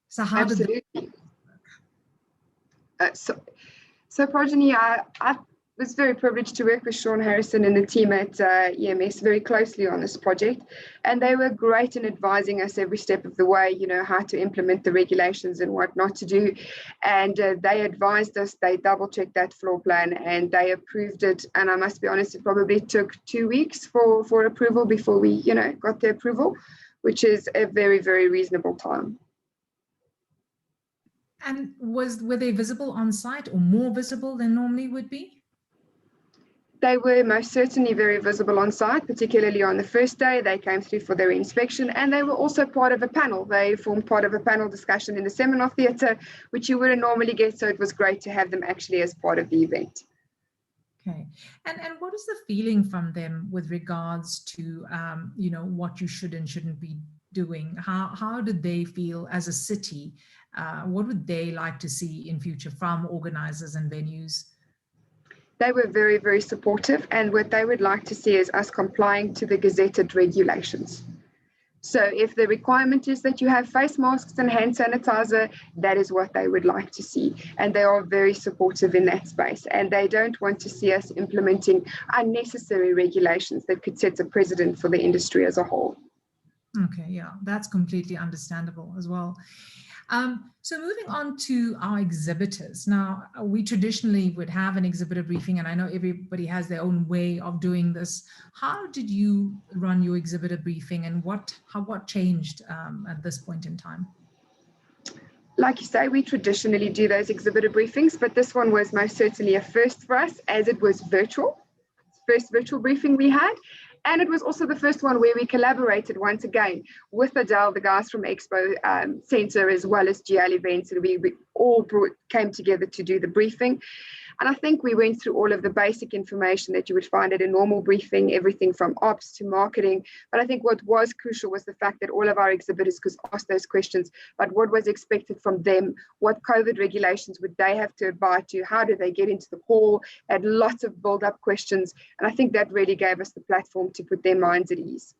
So how Absolutely. So Progeny, I was very privileged to work with Sean Harrison and the team at EMS very closely on this project, and they were great in advising us every step of the way, how to implement the regulations and what not to do. And they advised us, they double-checked that floor plan and they approved it. And I must be honest, it probably took 2 weeks for approval before we, got the approval, which is a very, very reasonable time. And were they visible on site, or more visible than normally would be? They were most certainly very visible on site, particularly on the first day. They came through for their inspection, and they were also part of a panel. They formed part of a panel discussion in the seminar theatre, which you wouldn't normally get. So it was great to have them actually as part of the event. Okay. And what is the feeling from them with regards to, what you should and shouldn't be doing? How did they feel as a city? What would they like to see in future from organizers and venues? They were very, very supportive, and what they would like to see is us complying to the gazetted regulations. So if the requirement is that you have face masks and hand sanitizer, that is what they would like to see. And they are very supportive in that space, and they don't want to see us implementing unnecessary regulations that could set a precedent for the industry as a whole. Okay, yeah, that's completely understandable as well. So moving on to our exhibitors. Now, we traditionally would have an exhibitor briefing, and I know everybody has their own way of doing this. How did you run your exhibitor briefing, and what changed at this point in time? Like you say, we traditionally do those exhibitor briefings, but this one was most certainly a first for us, as it was virtual. First virtual briefing we had. And it was also the first one where we collaborated once again with Adele, the guys from Expo Centre, as well as GL Events, and we all came together to do the briefing. And I think we went through all of the basic information that you would find at a normal briefing, everything from ops to marketing. But I think what was crucial was the fact that all of our exhibitors could ask those questions, but what was expected from them, what COVID regulations would they have to abide to, how do they get into the hall, had lots of build-up questions. And I think that really gave us the platform to put their minds at ease.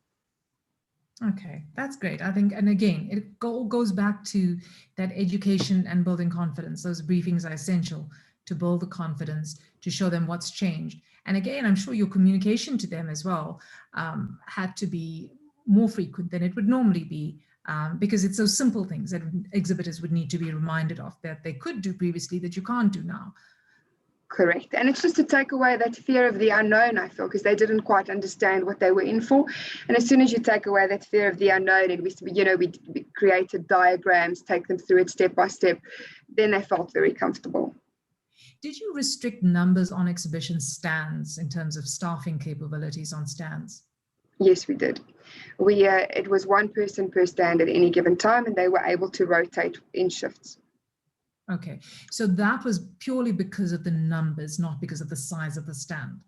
Okay, that's great. I think, and again, it all goes back to that education and building confidence. Those briefings are essential to build the confidence, to show them what's changed. And again, I'm sure your communication to them as well had to be more frequent than it would normally be, because it's those simple things that exhibitors would need to be reminded of that they could do previously that you can't do now. Correct. And it's just to take away that fear of the unknown, I feel, because they didn't quite understand what they were in for. And as soon as you take away that fear of the unknown, and we created diagrams, take them through it step by step, then they felt very comfortable. Did you restrict numbers on exhibition stands in terms of staffing capabilities on stands? Yes, we did. It was one person per stand at any given time, and they were able to rotate in shifts. Okay, so that was purely because of the numbers, not because of the size of the stand.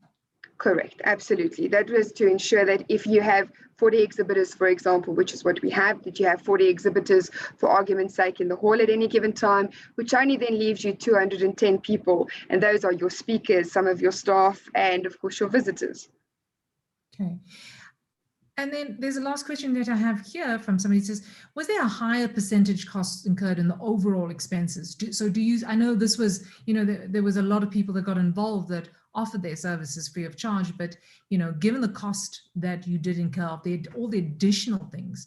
Correct, absolutely. That was to ensure that if you have 40 exhibitors, for example, which is what we have, that you have 40 exhibitors, for argument's sake, in the hall at any given time, which only then leaves you 210 people. And those are your speakers, some of your staff, and of course, your visitors. Okay. And then there's a last question that I have here from somebody who says, was there a higher percentage cost incurred in the overall expenses? I know this was, there was a lot of people that got involved that offered their services free of charge, but, given the cost that you did incur of all the additional things,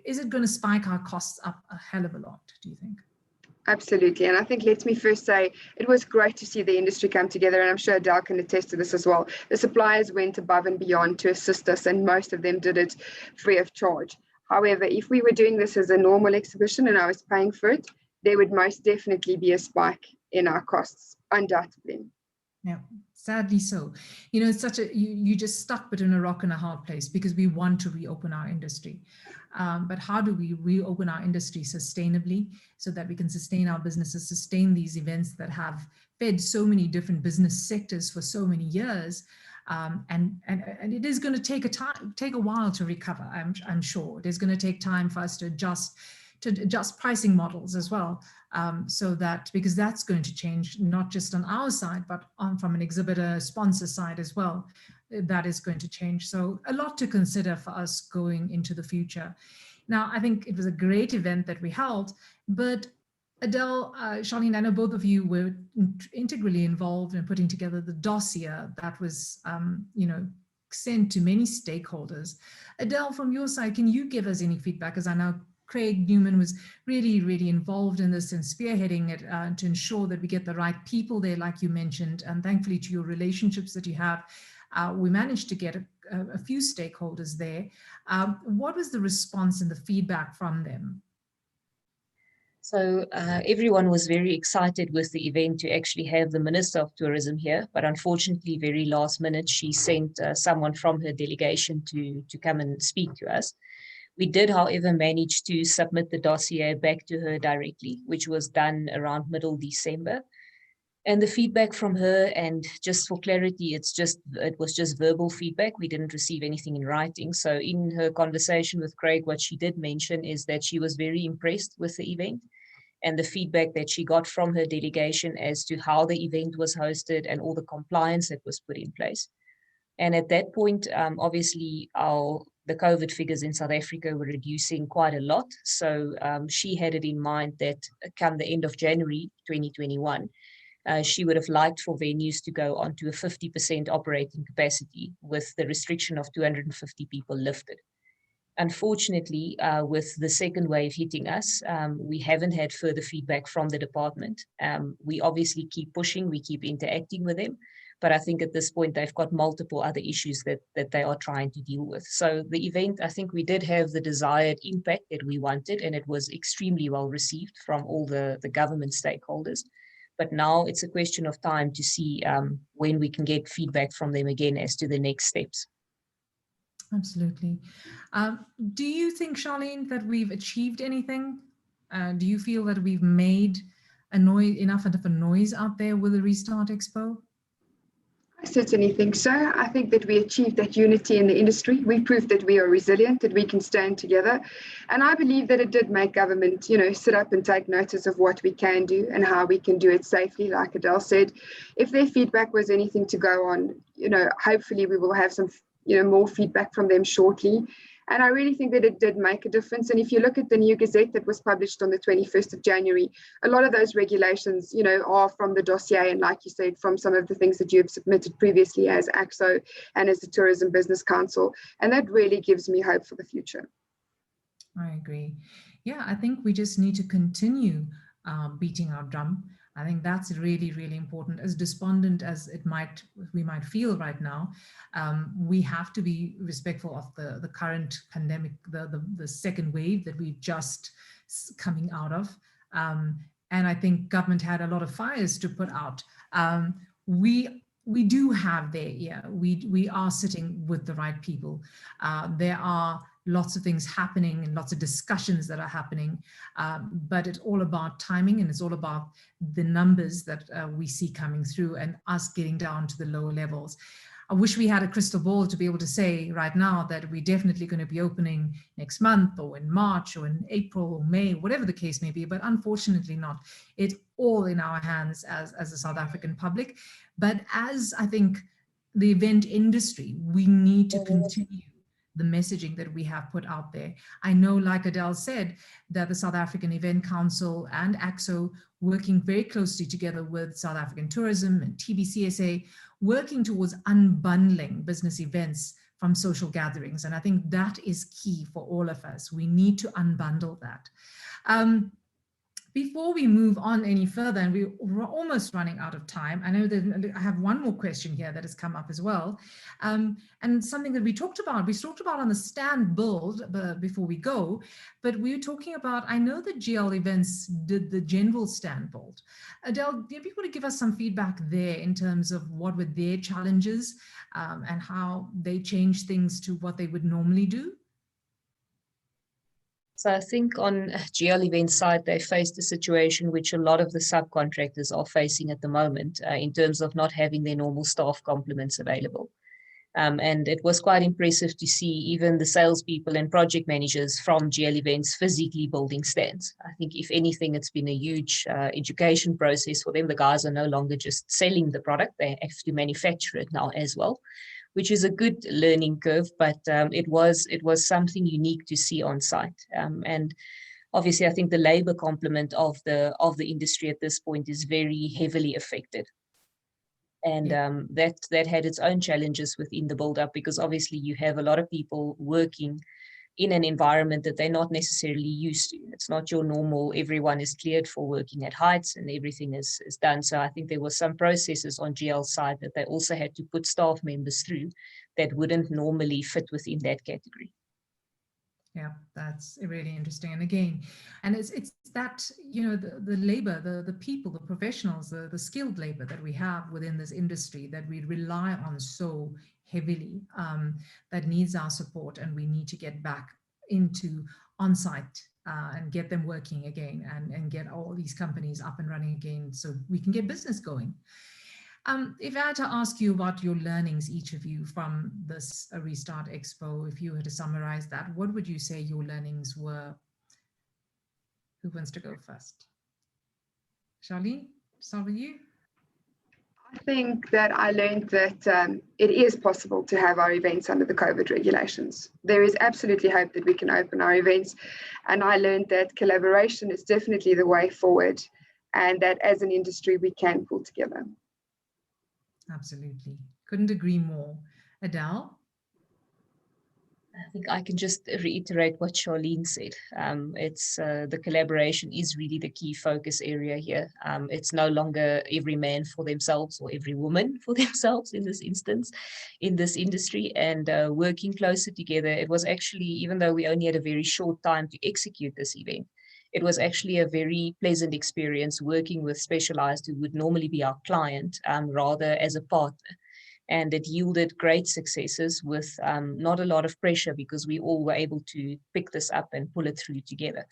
is it going to spike our costs up a hell of a lot, do you think? Absolutely. And I think, let me first say, it was great to see the industry come together, and I'm sure Adele can attest to this as well. The suppliers went above and beyond to assist us, and most of them did it free of charge. However, if we were doing this as a normal exhibition and I was paying for it, there would most definitely be a spike in our costs, undoubtedly. Yeah, sadly so. It's such you just stuck between a rock and a hard place, because we want to reopen our industry. But how do we reopen our industry sustainably so that we can sustain our businesses, sustain these events that have fed so many different business sectors for so many years? And it is going to take a while to recover. I'm sure it is going to take time for us to adjust pricing models as well, because that's going to change not just on our side, but from an exhibitor sponsor side as well. That is going to change. So a lot to consider for us going into the future. Now, I think it was a great event that we held, but Adele, Charlene, I know both of you were integrally involved in putting together the dossier that was, sent to many stakeholders. Adele, from your side, can you give us any feedback? As I know Craig Newman was really, really involved in this and spearheading it to ensure that we get the right people there, like you mentioned, and thankfully to your relationships that you have, we managed to get a few stakeholders there. What was the response and the feedback from them? So everyone was very excited with the event to actually have the Minister of Tourism here, but unfortunately, very last minute, she sent someone from her delegation to come and speak to us. We did, however, manage to submit the dossier back to her directly, which was done around middle December. And the feedback from her, and just for clarity, it was just verbal feedback. We didn't receive anything in writing. So in her conversation with Craig, what she did mention is that she was very impressed with the event and the feedback that she got from her delegation as to how the event was hosted and all the compliance that was put in place. And at that point, obviously, the COVID figures in South Africa were reducing quite a lot. So she had it in mind that come the end of January 2021, she would have liked for venues to go on to a 50% operating capacity with the restriction of 250 people lifted. Unfortunately, with the second wave hitting us, we haven't had further feedback from the department. We obviously keep pushing, we keep interacting with them, but I think at this point they've got multiple other issues that they are trying to deal with. So the event, I think we did have the desired impact that we wanted, and it was extremely well received from all the government stakeholders. But now it's a question of time to see when we can get feedback from them again as to the next steps. Absolutely. Do you think, Charlene, that we've achieved anything? Do you feel that we've made enough of a noise out there with the Restart Expo? I certainly think so. I think that we achieved that unity in the industry. We proved that we are resilient, that we can stand together. And I believe that it did make government, sit up and take notice of what we can do and how we can do it safely, like Adele said. If their feedback was anything to go on, hopefully we will have some, more feedback from them shortly. And I really think that it did make a difference. And if you look at the new Gazette that was published on the 21st of January, a lot of those regulations, are from the dossier. And like you said, from some of the things that you have submitted previously as AAXO and as the Tourism Business Council. And that really gives me hope for the future. I agree. Yeah, I think we just need to continue beating our drum. I think that's really, really important. As despondent as we might feel right now, we have to be respectful of the current pandemic, the second wave that we've just coming out of. And I think government had a lot of fires to put out. We do have their ear. We are sitting with the right people. There are lots of things happening and lots of discussions that are happening, but it's all about timing, and it's all about the numbers that we see coming through and us getting down to the lower levels. I wish we had a crystal ball to be able to say right now that we're definitely going to be opening next month or in March or in April or May, whatever the case may be, but unfortunately not. It's all in our hands as the South African public. But as I think the event industry, we need to continue the messaging that we have put out there. I know, like Adele said, that the South African Event Council and AAXO working very closely together with South African Tourism and TBCSA, working towards unbundling business events from social gatherings. And I think that is key for all of us. We need to unbundle that. Before we move on any further, and we're almost running out of time, I know that I have one more question here that has come up as well, and something that we talked about on the stand build before we go, but we were talking about, I know that GL Events did the general stand build. Adele, if you want to give us some feedback there in terms of what were their challenges and how they changed things to what they would normally do? So I think on GL Events side, they faced a situation which a lot of the subcontractors are facing at the moment in terms of not having their normal staff complements available. And it was quite impressive to see even the salespeople and project managers from GL Events physically building stands. I think if anything, it's been a huge education process for them. The guys are no longer just selling the product, they have to manufacture it now as well, which is a good learning curve, but it was something unique to see on site. And obviously, I think the labor complement of the industry at this point is very heavily affected. And that had its own challenges within the build-up, because obviously you have a lot of people working in an environment that they're not necessarily used to. It's not your normal, everyone is cleared for working at heights and everything is done. So I think there were some processes on GL side that they also had to put staff members through that wouldn't normally fit within that category. Yeah, that's really interesting. And again, and it's that, the labor, the people, the professionals, the skilled labor that we have within this industry that we rely on so heavily, that needs our support, and we need to get back into on-site and get them working again and get all these companies up and running again so we can get business going. If I had to ask you about your learnings, each of you, from this Restart Expo, if you were to summarize that, what would you say your learnings were? Who wants to go first? Charlene, start with you. I think that I learned that it is possible to have our events under the COVID regulations. There is absolutely hope that we can open our events. And I learned that collaboration is definitely the way forward, and that as an industry, we can pull together. Absolutely. Couldn't agree more. Adele? I think I can just reiterate what Charlene said. It's the collaboration is really the key focus area here. It's no longer every man for themselves or every woman for themselves in this instance, in this industry, and working closer together. It was actually, even though we only had a very short time to execute this event, it was actually a very pleasant experience working with Specialised, who would normally be our client, rather as a partner, And it yielded great successes with not a lot of pressure, because we all were able to pick this up and pull it through together.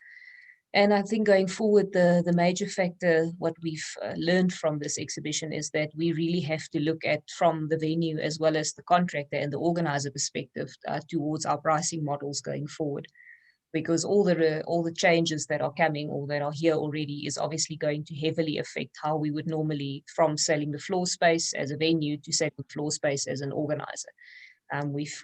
And I think going forward, the major factor, what we've learned from this exhibition, is that we really have to look at, from the venue as well as the contractor and the organizer perspective, towards our pricing models going forward. Because all the changes that are coming or that are here already is obviously going to heavily affect how we would normally, from selling the floor space as a venue to selling the floor space as an organizer.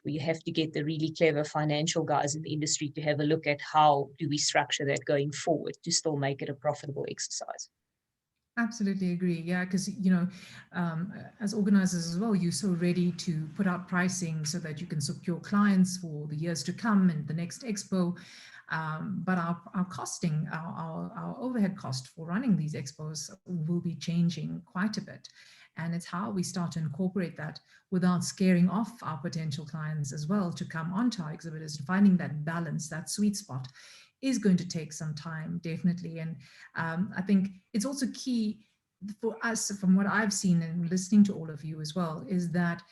We have to get the really clever financial guys in the industry to have a look at how do we structure that going forward to still make it a profitable exercise. Absolutely agree. Yeah, because, as organizers as well, you're so ready to put out pricing so that you can secure clients for the years to come and the next expo. But our costing, our overhead cost for running these expos will be changing quite a bit. And it's how we start to incorporate that without scaring off our potential clients as well to come onto our exhibitors. Finding that balance, that sweet spot, is going to take some time, definitely. And I think it's also key for us, from what I've seen and listening to all of you as well, is that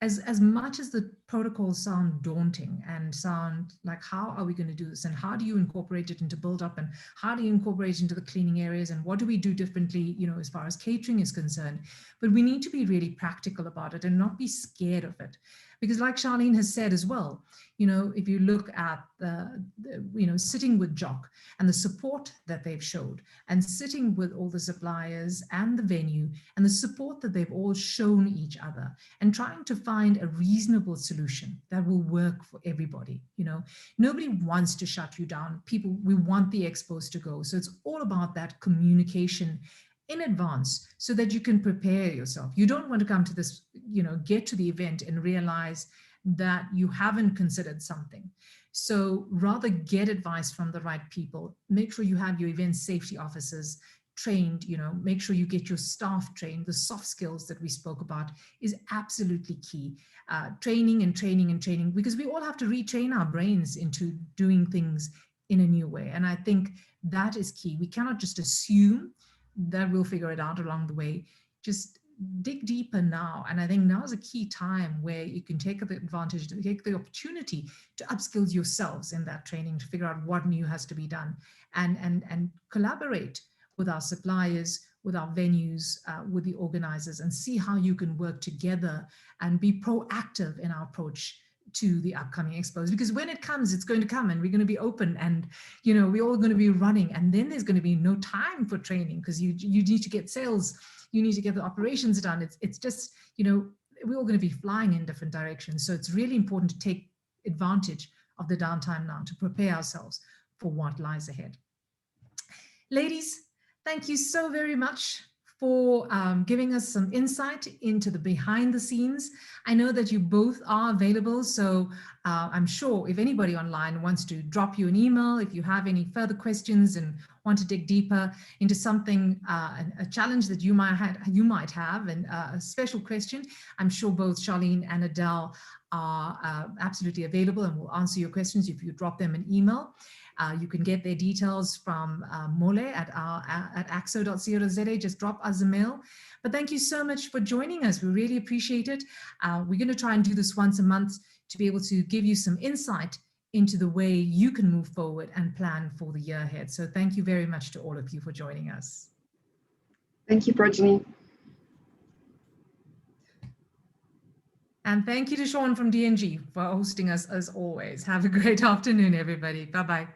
as much as the protocols sound daunting and sound like, how are we going to do this, and how do you incorporate it into build up, and how do you incorporate it into the cleaning areas, and what do we do differently, as far as catering is concerned, but we need to be really practical about it and not be scared of it. Because like Charlene has said as well, if you look at sitting with Jock and the support that they've showed, and sitting with all the suppliers and the venue and the support that they've all shown each other, and trying to find a reasonable solution that will work for everybody. Nobody wants to shut you down. We want the expos to go. So it's all about that communication in advance so that you can prepare yourself. You don't want to come to this, get to the event and realize that you haven't considered something. So rather get advice from the right people. Make sure you have your event safety officers trained, make sure you get your staff trained. The soft skills that we spoke about is absolutely key. Training and training and training, because we all have to retrain our brains into doing things in a new way. And I think that is key. We cannot just assume that we'll figure it out along the way. Just dig deeper now. And I think now is a key time where you can take the advantage, to take the opportunity to upskill yourselves in that training, to figure out what new has to be done, and collaborate with our suppliers, with our venues, with the organizers, and see how you can work together and be proactive in our approach to the upcoming expos. Because when it comes, it's going to come, and we're going to be open, and we're all going to be running, and then there's going to be no time for training, because you need to get sales, you need to get the operations done. It's just, we're all going to be flying in different directions. So it's really important to take advantage of the downtime now to prepare ourselves for what lies ahead. Ladies, thank you so very much for giving us some insight into the behind the scenes. I know that you both are available, so I'm sure if anybody online wants to drop you an email, if you have any further questions and want to dig deeper into something, a challenge that you might have, and a special question, I'm sure both Charlene and Adele are absolutely available and will answer your questions if you drop them an email. You can get their details from Mole at AAXO.co.za. Just drop us a mail. But thank you so much for joining us. We really appreciate it. We're going to try and do this once a month to be able to give you some insight into the way you can move forward and plan for the year ahead. So thank you very much to all of you for joining us. Thank you, Progeny. And thank you to Sean from DNG for hosting us as always. Have a great afternoon, everybody. Bye-bye.